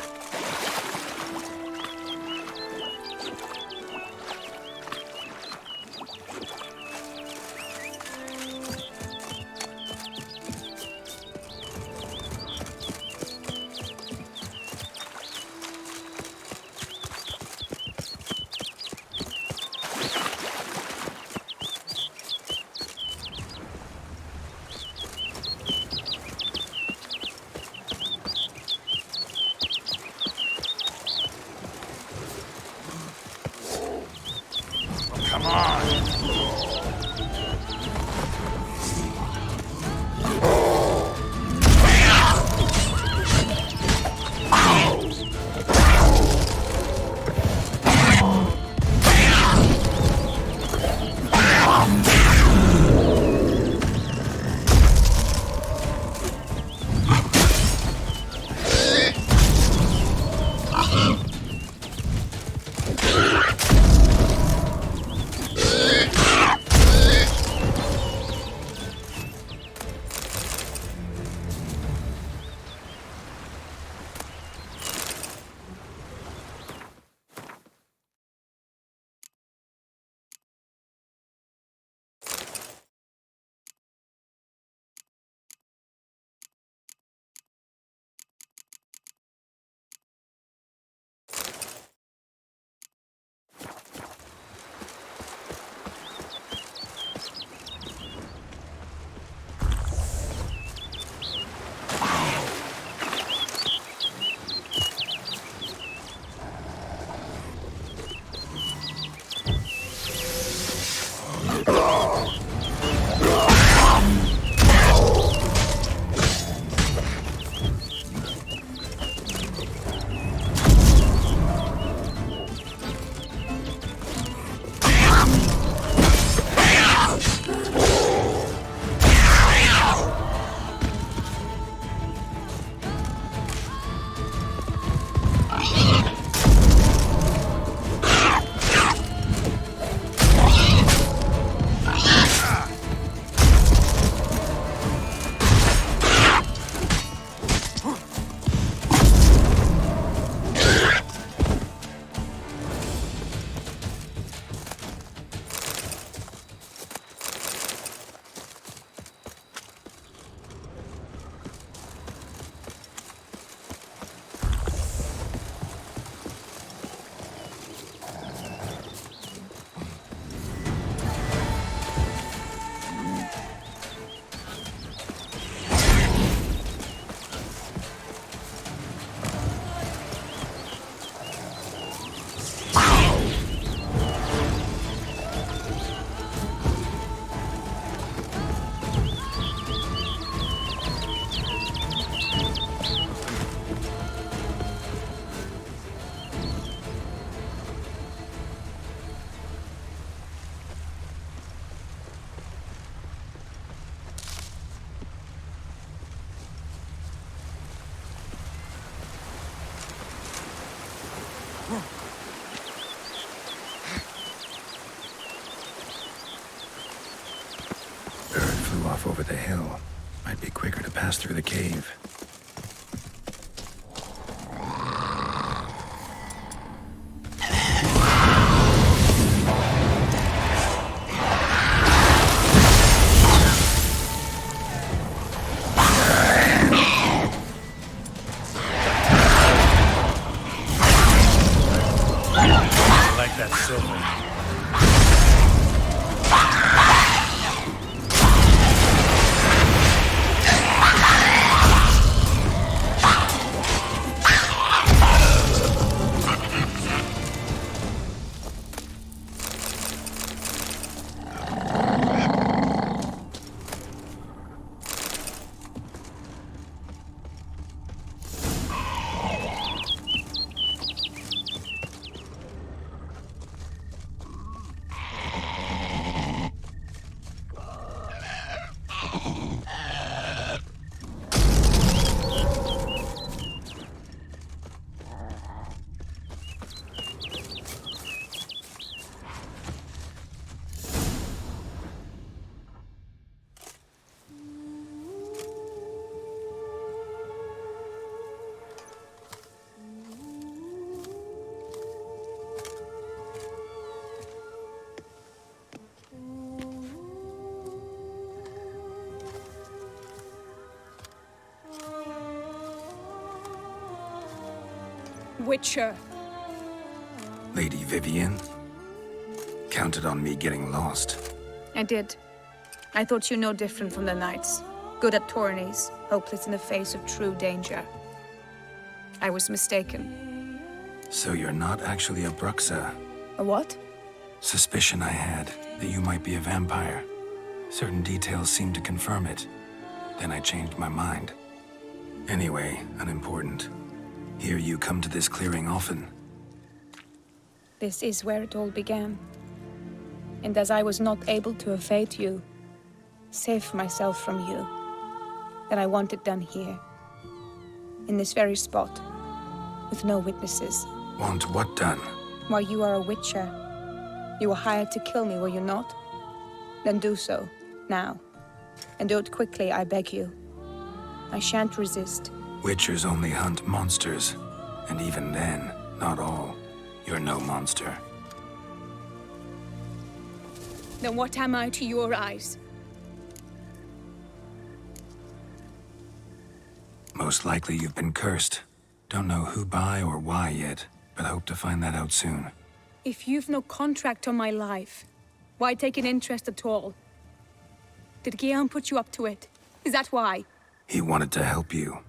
through the cave. I like that silver. Witcher. Lady Vivienne? Counted on me getting lost. I did. I thought you no different from the knights. Good at tourneys, hopeless in the face of true danger. I was mistaken. So you're not actually a Bruxa? A what? Suspicion I had that you might be a vampire. Certain details seemed to confirm it. Then I changed my mind. Anyway, unimportant. Hear you come to this clearing often. This is where it all began. And as I was not able to evade you, save myself from you, then I want it done here. In this very spot, with no witnesses. Want what done? Why, you are a witcher. You were hired to kill me, were you not? Then do so, now. And do it quickly, I beg you. I shan't resist. Witchers only hunt monsters. And even then, not all. You're no monster. Then what am I to your eyes? Most likely you've been cursed. Don't know who by or why yet, but hope to find that out soon. If you've no contract on my life, why take an interest at all? Did Guillaume put you up to it? Is that why? He wanted to help you.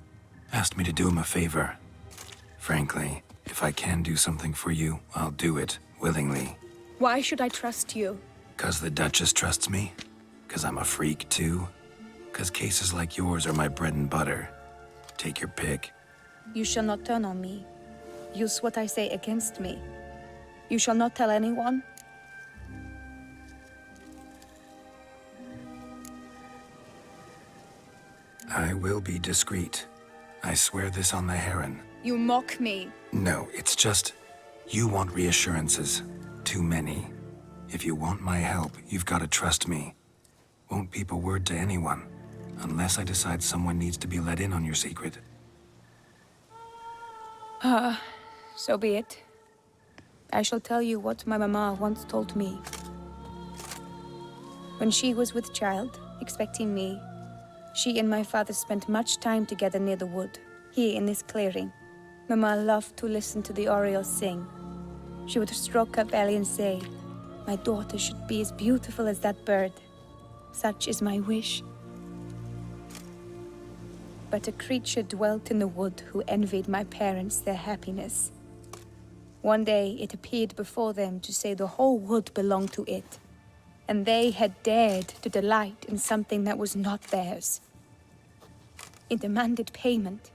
Asked me to do him a favor. Frankly, if I can do something for you, I'll do it, willingly. Why should I trust you? 'Cause the Duchess trusts me? 'Cause I'm a freak, too? 'Cause cases like yours are my bread and butter. Take your pick. You shall not turn on me. Use what I say against me. You shall not tell anyone? I will be discreet. I swear this on the Heron. You mock me. No, it's just... you want reassurances. Too many. If you want my help, you've got to trust me. Won't peep a word to anyone, unless I decide someone needs to be let in on your secret. So be it. I shall tell you what my mama once told me. When she was with child, expecting me, she and my father spent much time together near the wood, here in this clearing. Mama loved to listen to the orioles sing. She would stroke her belly and say, "My daughter should be as beautiful as that bird. Such is my wish." But a creature dwelt in the wood who envied my parents their happiness. One day it appeared before them to say the whole wood belonged to it, and they had dared to delight in something that was not theirs. It demanded payment.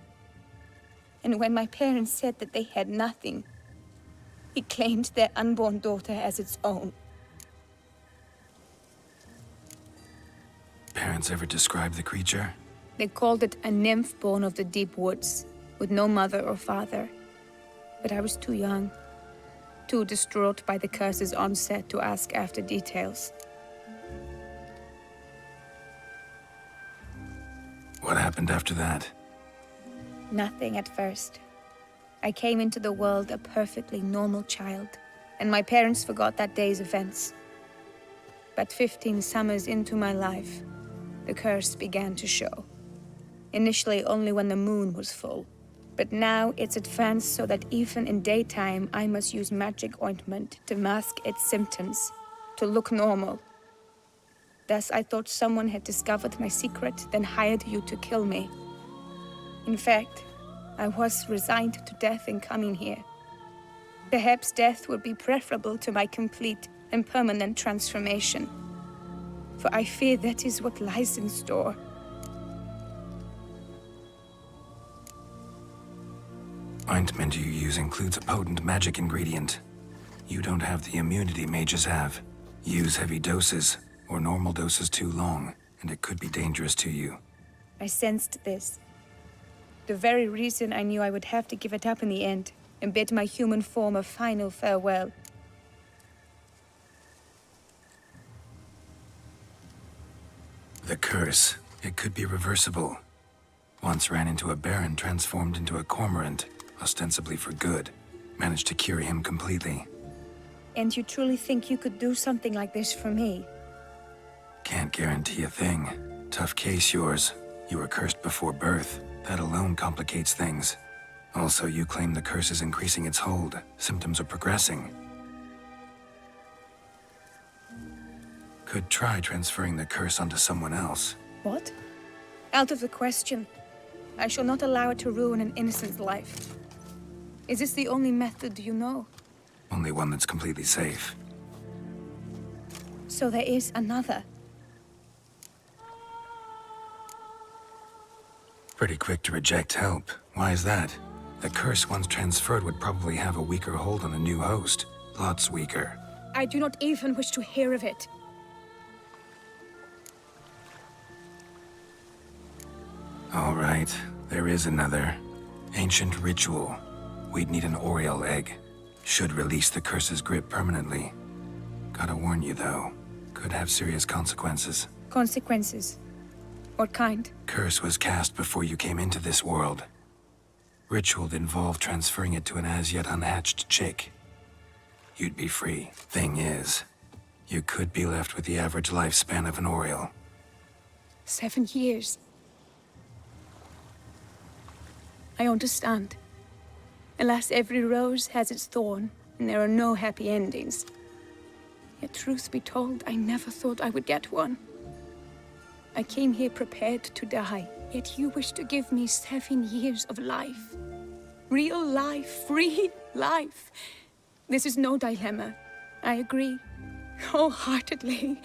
And when my parents said that they had nothing, it claimed their unborn daughter as its own. Parents ever describe the creature? They called it a nymph born of the deep woods, with no mother or father. But I was too young, too distraught by the curse's onset to ask after details. What happened? happened after that? Nothing at first. I came into the world a perfectly normal child, and my parents forgot that day's events. But 15 summers into my life, the curse began to show. Initially only when the moon was full. But now it's advanced so that even in daytime, I must use magic ointment to mask its symptoms, to look normal. Thus, I thought someone had discovered my secret, then hired you to kill me. In fact, I was resigned to death in coming here. Perhaps death would be preferable to my complete and permanent transformation. For I fear that is what lies in store. Ointment you use includes a potent magic ingredient. You don't have the immunity mages have. Use heavy doses, or normal doses too long, and it could be dangerous to you. I sensed this. The very reason I knew I would have to give it up in the end, and bid my human form a final farewell. The curse, it could be reversible. Once ran into a baron transformed into a cormorant, ostensibly for good. Managed to cure him completely. And you truly think you could do something like this for me? Can't guarantee a thing. Tough case yours. You were cursed before birth. That alone complicates things. Also, you claim the curse is increasing its hold. Symptoms are progressing. Could try transferring the curse onto someone else. What? Out of the question. I shall not allow it to ruin an innocent's life. Is this the only method you know? Only one that's completely safe. So there is another. Pretty quick to reject help. Why is that? The curse once transferred would probably have a weaker hold on the new host. Lots weaker. I do not even wish to hear of it. All right, there is another. Ancient ritual. We'd need an Oriole egg. Should release the curse's grip permanently. Gotta warn you though, could have serious consequences. Consequences? What kind? Curse was cast before you came into this world. Ritual involved transferring it to an as-yet unhatched chick. You'd be free. Thing is, you could be left with the average lifespan of an Oriole. 7 years. I understand. Alas, every rose has its thorn, and there are no happy endings. Yet truth be told, I never thought I would get one. I came here prepared to die, yet you wish to give me 7 years of life. Real life, free life. This is no dilemma. I agree, wholeheartedly.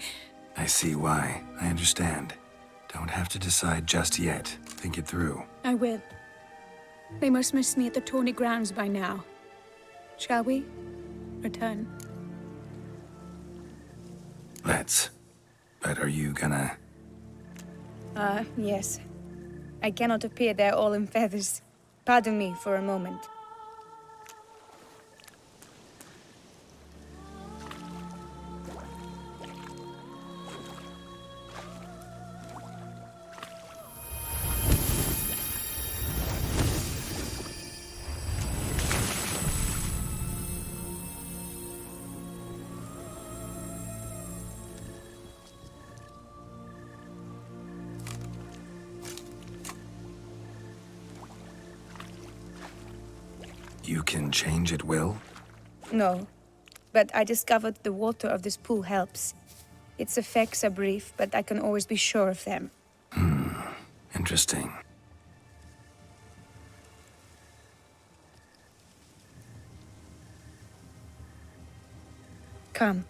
I see why. I understand. Don't have to decide just yet. Think it through. I will. They must miss me at the Tawny grounds by now. Shall we return? Let's. But are you gonna... Yes. I cannot appear there all in feathers. Pardon me for a moment. You can change at will? No, but I discovered the water of this pool helps. Its effects are brief, but I can always be sure of them. Interesting. Come.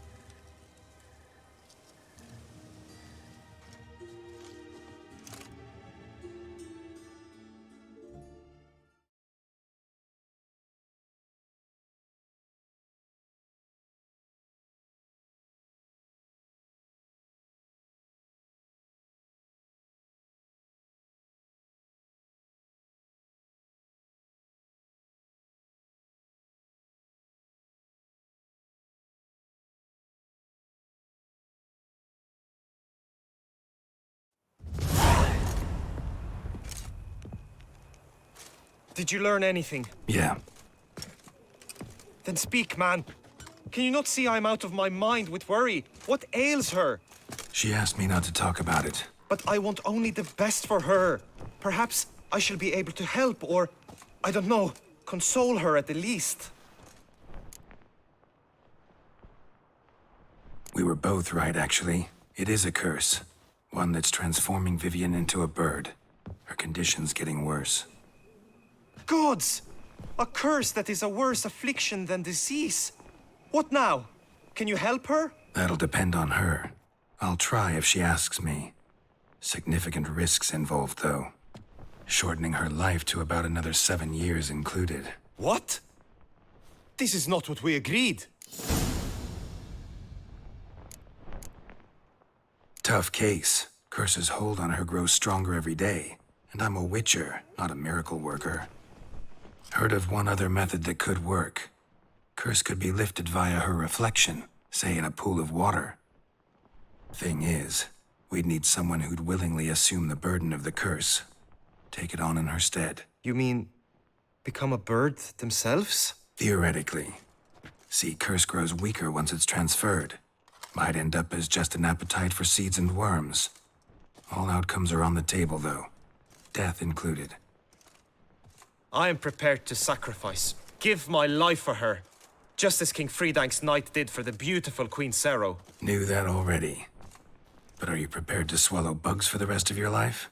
Did you learn anything? Yeah. Then speak, man. Can you not see I'm out of my mind with worry? What ails her? She asked me not to talk about it. But I want only the best for her. Perhaps I shall be able to help, or, I don't know, console her at the least. We were both right, actually. It is a curse. One that's transforming Vivian into a bird. Her condition's getting worse. Gods! A curse that is a worse affliction than disease. What now? Can you help her? That'll depend on her. I'll try if she asks me. Significant risks involved, though. Shortening her life to about another 7 years included. What? This is not what we agreed. Tough case. Curse's hold on her grows stronger every day. And I'm a witcher, not a miracle worker. Heard of one other method that could work. Curse could be lifted via her reflection, say in a pool of water. Thing is, we'd need someone who'd willingly assume the burden of the curse. Take it on in her stead. You mean, become a bird themselves? Theoretically. See, curse grows weaker once it's transferred. Might end up as just an appetite for seeds and worms. All outcomes are on the table, though. Death included. I am prepared to sacrifice, give my life for her, just as King Fridank's knight did for the beautiful Queen Sero. Knew that already. But are you prepared to swallow bugs for the rest of your life?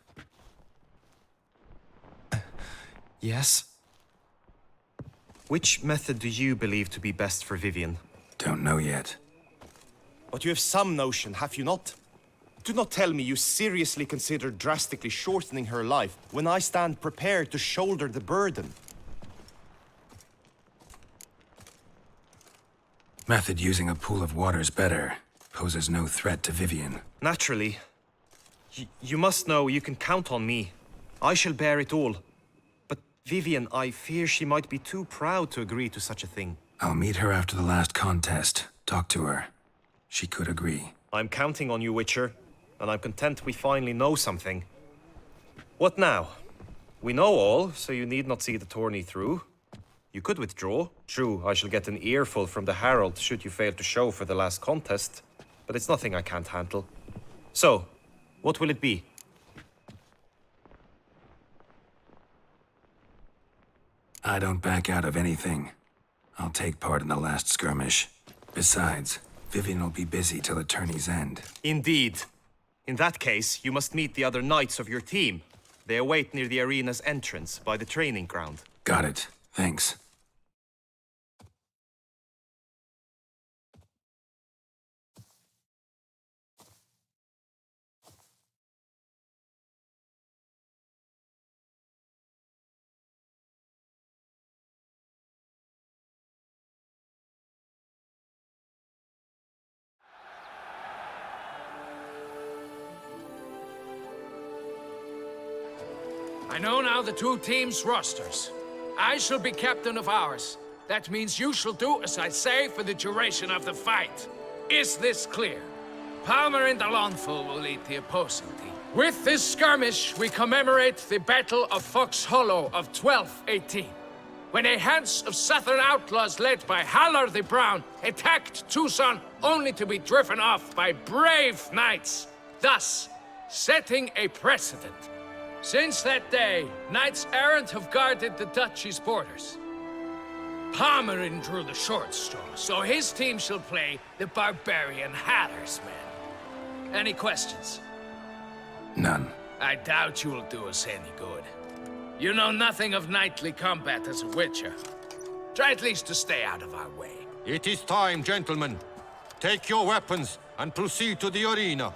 Yes. Which method do you believe to be best for Vivian? Don't know yet. But you have some notion, have you not? Do not tell me you seriously consider drastically shortening her life when I stand prepared to shoulder the burden. Method using a pool of water's better. Poses no threat to Vivian. Naturally. You must know you can count on me. I shall bear it all. But Vivian, I fear she might be too proud to agree to such a thing. I'll meet her after the last contest. Talk to her. She could agree. I'm counting on you, Witcher. And I'm content we finally know something. What now? We know all, so you need not see the tourney through. You could withdraw. True, I shall get an earful from the Herald should you fail to show for the last contest. But it's nothing I can't handle. So, what will it be? I don't back out of anything. I'll take part in the last skirmish. Besides, Vivian will be busy till the tourney's end. Indeed. In that case, you must meet the other knights of your team. They await near the arena's entrance, by the training ground. Got it. Thanks. I know now the two teams' rosters. I shall be captain of ours. That means you shall do as I say for the duration of the fight. Is this clear? Palmer and Alonful will lead the opposing team. With this skirmish, we commemorate the Battle of Fox Hollow of 1218, when a Hans of Southern outlaws led by Halar the Brown attacked Tucson only to be driven off by brave knights, thus setting a precedent. Since that day, knights errant have guarded the duchy's borders. Palmerin drew the short straw, so his team shall play the barbarian Haller's men. Any questions? None. I doubt you will do us any good. You know nothing of knightly combat as a witcher. Try at least to stay out of our way. It is time, gentlemen. Take your weapons and proceed to the arena.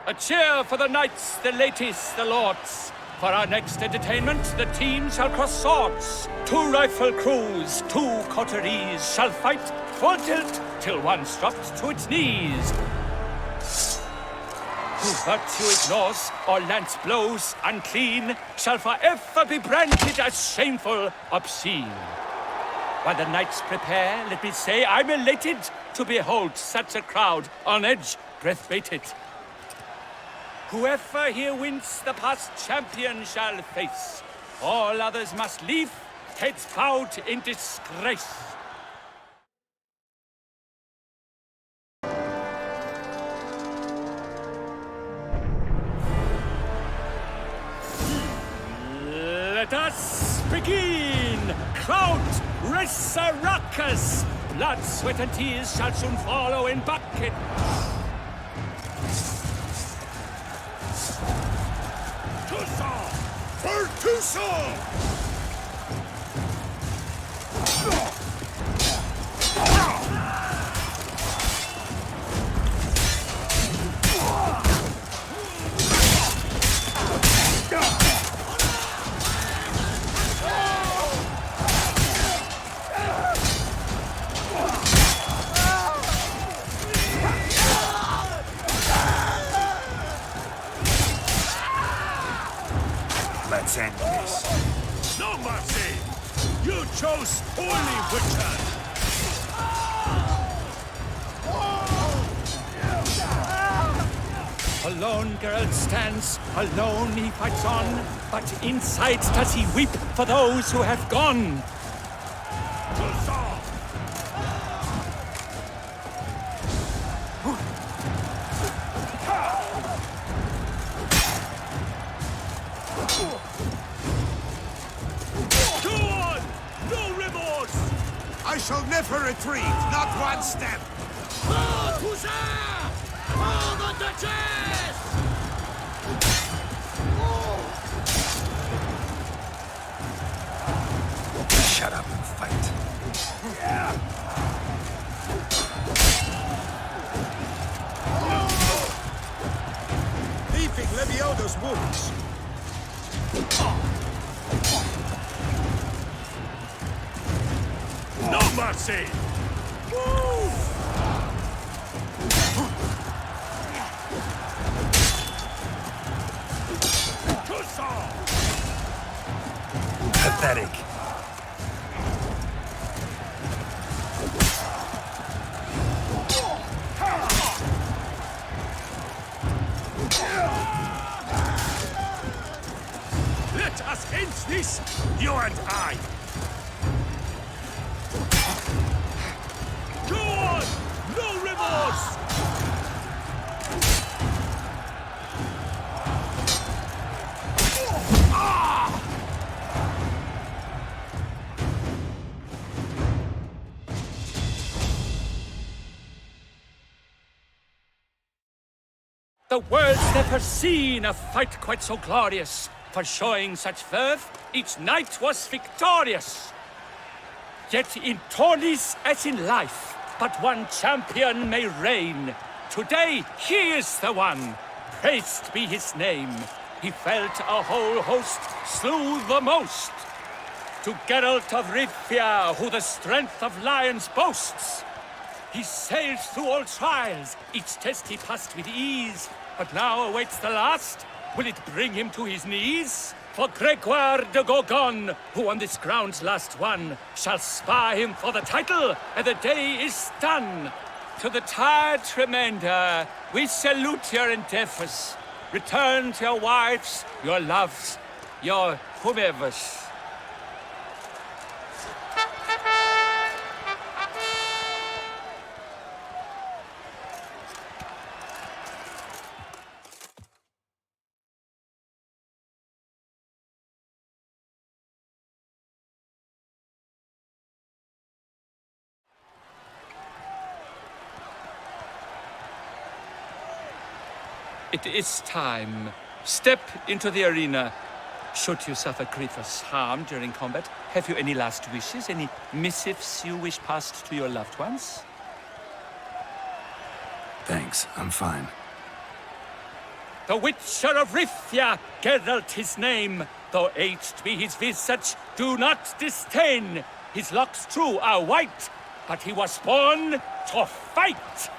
A cheer for the knights, the ladies, the lords. For our next entertainment, the team shall cross swords. 2 rifle crews, 2 coteries shall fight full tilt till one's dropped to its knees. Who virtue ignores or lance blows unclean shall forever be branded as shameful, obscene. While the knights prepare, let me say I'm elated to behold such a crowd on edge, breath-baited. Whoever here wins the past champion shall face. All others must leave, heads bowed in disgrace. Let us begin! Crowd Resurrectus! Blood, sweat, and tears shall soon follow in bucket. Tucson! For Tucson! Let's end this. No mercy! You chose poorly, Witcher! Alone Geralt stands, alone he fights on, but inside does he weep for those who have gone. Go on! No remorse! I shall never retreat, not one step! Oh, Hussar! Oh, the Duchess! Shut up and fight. Leaping Leviodo's wounds. No mercy! Pathetic. Let us end this, you and I! Go on! No remorse! The world's never seen a fight quite so glorious. For showing such verve, each knight was victorious. Yet in tourneys as in life, but one champion may reign. Today, he is the one. Praised be his name. He felt a whole host, slew the most. To Geralt of Rivia, who the strength of lions boasts. He sailed through all trials, each test he passed with ease. But now awaits the last. Will it bring him to his knees? For Gregoire de Gorgon, who on this ground's last won, shall spar him for the title, and the day is done. To the tired Tremenda, we salute your endeavors. Return to your wives, your loves, your whomevers. It is time. Step into the arena. Should you suffer grievous harm during combat, have you any last wishes? Any missives you wish passed to your loved ones? Thanks, I'm fine. The Witcher of Rivia, Geralt his name. Though aged be his visage, do not disdain. His locks true are white, but he was born to fight.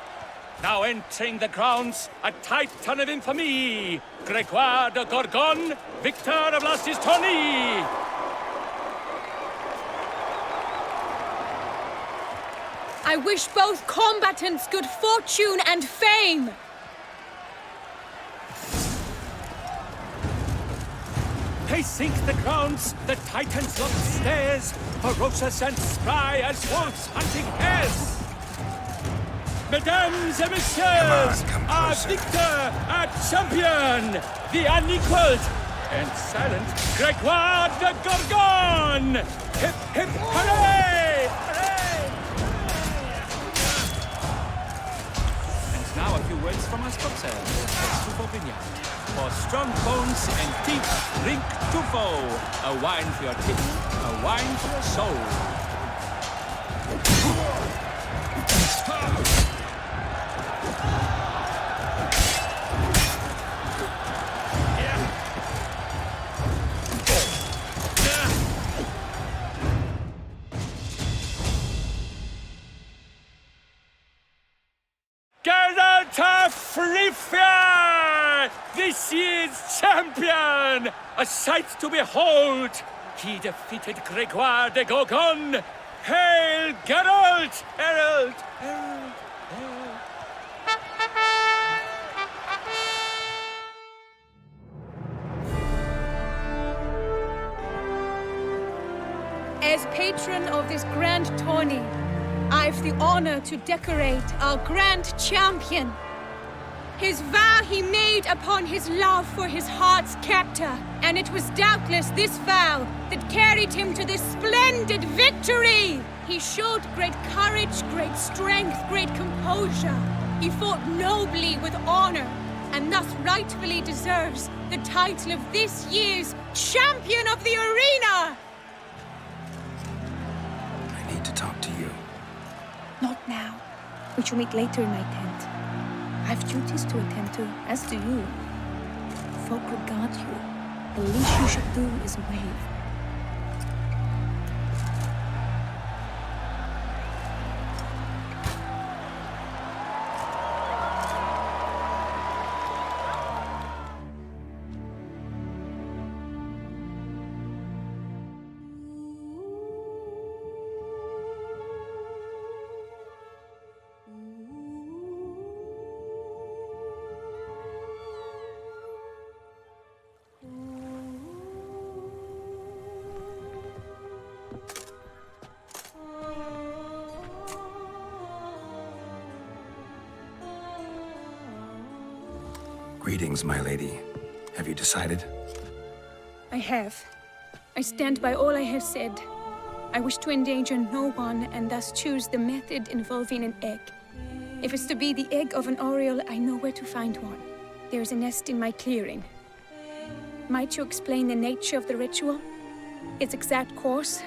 Now entering the grounds, a titan of infamy, Gregoire de Gorgon, victor of Lastis Tourney. I wish both combatants good fortune and fame. They sink the grounds, the Titans look stairs, ferocious and spry as wolves hunting hares. Mesdames et messieurs, our victor, our champion, the unequaled and silent Gregoire de Gorgon! Hip, hip, hooray! Hooray! And now a few words from our sponsor, Tufo Vineyard. For strong bones and teeth, drink Tufo. A wine for your teeth, a wine for your soul. Geralt of Rivia, this year's champion! A sight to behold! He defeated Gregoire de Gorgon! Hail, Geralt! Herald! Herald! Herald! As patron of this grand tourney, I've the honor to decorate our grand champion. His vow he made upon his love for his heart's captor, and it was doubtless this vow that carried him to this splendid victory. He showed great courage, great strength, great composure. He fought nobly with honor, and thus rightfully deserves the title of this year's Champion of the Arena! I need to talk to you. Not now. We shall meet later in my tent. I have duties to attend to, as do you. Folk regard you. The least you should do is wave. Greetings, my lady. Have you decided? I have. I stand by all I have said. I wish to endanger no one and thus choose the method involving an egg. If it's to be the egg of an oriole, I know where to find one. There is a nest in my clearing. Might you explain the nature of the ritual? Its exact course?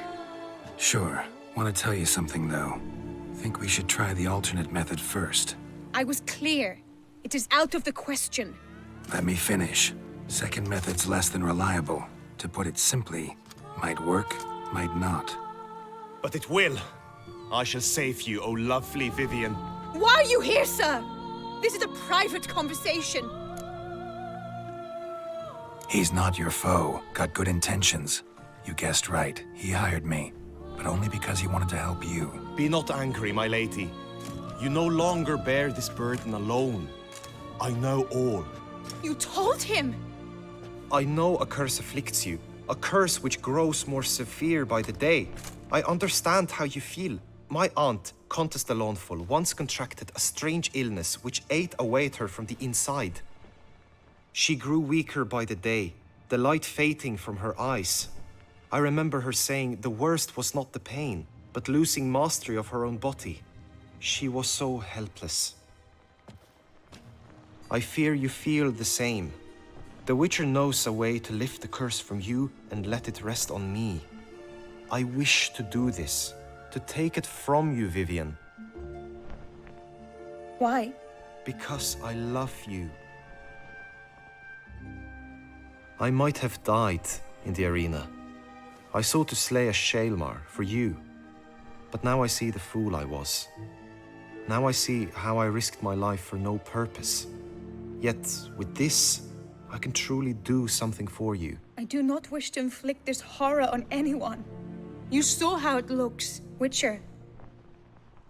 Sure. Want to tell you something, though. Think we should try the alternate method first. I was clear. It is out of the question. Let me finish. Second method's less than reliable. To put it simply, might work, might not. But it will. I shall save you, O lovely Vivian. Why are you here, sir? This is a private conversation. He's not your foe. Got good intentions. You guessed right. He hired me. But only because he wanted to help you. Be not angry, my lady. You no longer bear this burden alone. I know all. You told him! I know a curse afflicts you. A curse which grows more severe by the day. I understand how you feel. My aunt, Countess de Lawnful, once contracted a strange illness which ate away at her from the inside. She grew weaker by the day, the light fading from her eyes. I remember her saying the worst was not the pain, but losing mastery of her own body. She was so helpless. I fear you feel the same. The Witcher knows a way to lift the curse from you and let it rest on me. I wish to do this, to take it from you, Vivian. Why? Because I love you. I might have died in the arena. I sought to slay a Shaelmar for you, but now I see the fool I was. Now I see how I risked my life for no purpose. Yet, with this, I can truly do something for you. I do not wish to inflict this horror on anyone. You saw how it looks, Witcher.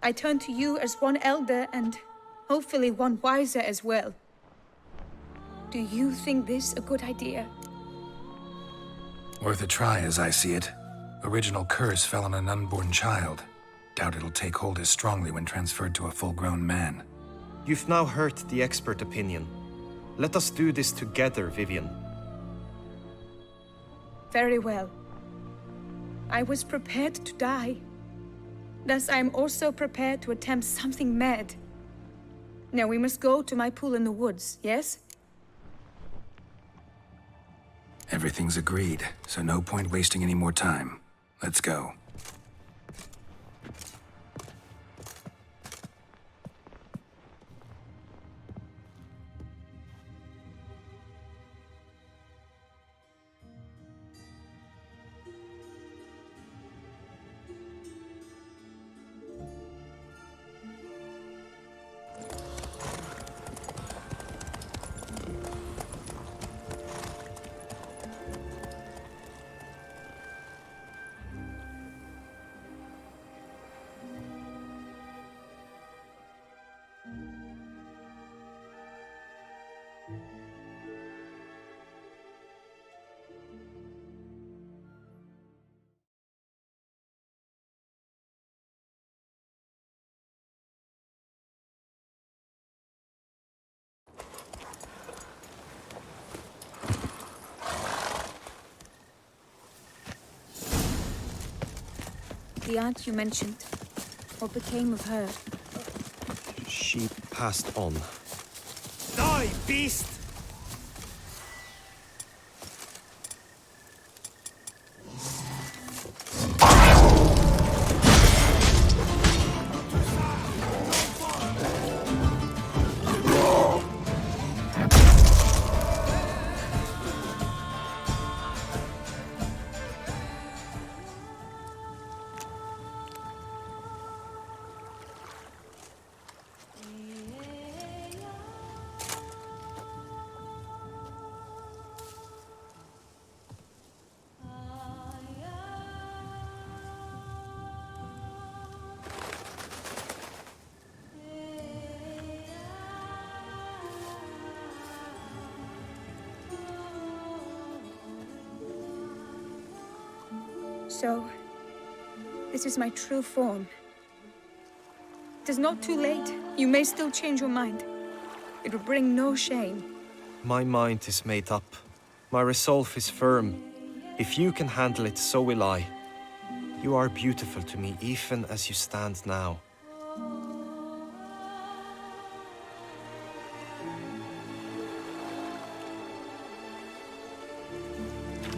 I turn to you as one elder and hopefully one wiser as well. Do you think this a good idea? Worth a try, as I see it. Original curse fell on an unborn child. Doubt it'll take hold as strongly when transferred to a full-grown man. You've now heard the expert opinion. Let us do this together, Vivian. Very well. I was prepared to die. Thus I am also prepared to attempt something mad. Now we must go to my pool in the woods, yes? Everything's agreed, so no point wasting any more time. Let's go. The aunt you mentioned. What became of her? She passed on. Die, beast! So, this is my true form. It is not too late. You may still change your mind. It will bring no shame. My mind is made up. My resolve is firm. If you can handle it, so will I. You are beautiful to me, even as you stand now.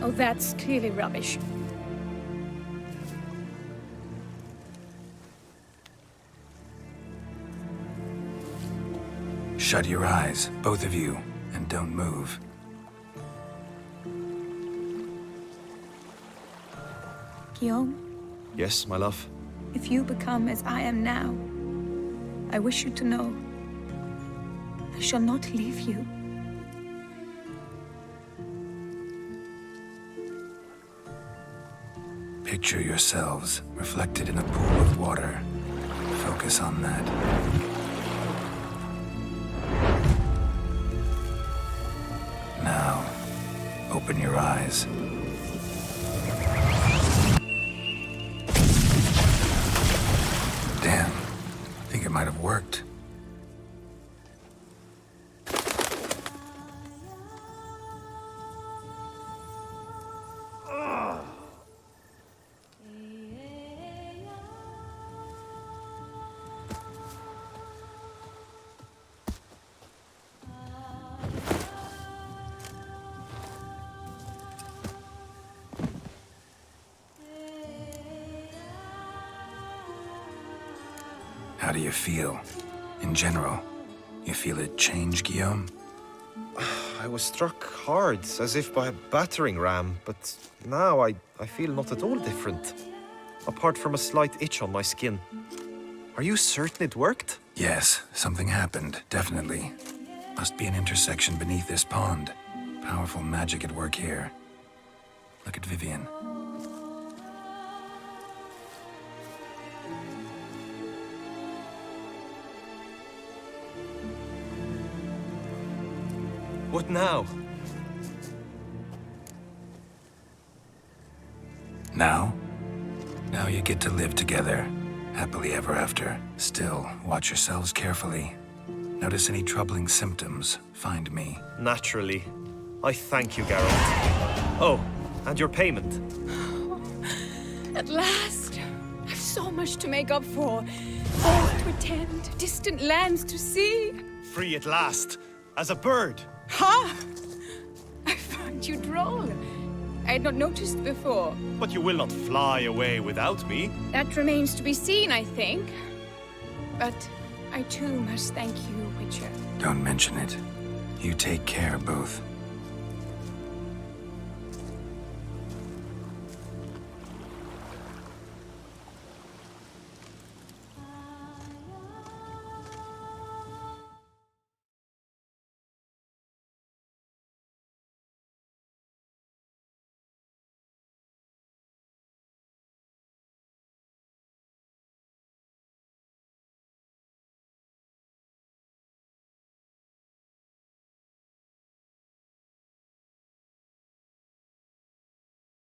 Oh, that's clearly rubbish. Shut your eyes, both of you, and don't move. Guillaume, Yes, my love? if you become as I am now, I wish you to know I shall not leave you. Picture yourselves reflected in a pool of water. Focus on that. Now, open your eyes. Damn. Think it might have worked. How do you feel? In general, you feel it change, Guillaume? I was struck hard, as if by a battering ram, but now I feel not at all different. Apart from a slight itch on my skin. Are you certain it worked? Yes, something happened, definitely. Must be an intersection beneath this pond. Powerful magic at work here. Look at Vivian. What now? Now? Now you get to live together, happily ever after. Still, watch yourselves carefully. Notice any troubling symptoms, find me. Naturally. I thank you, Geralt. Oh, and your payment. At last! I've so much to make up for. All to attend, distant lands to see. Free at last, as a bird. Ha! I find you droll. I had not noticed before. But you will not fly away without me. That remains to be seen, I think. But I too must thank you, Witcher. Don't mention it. You take care, both.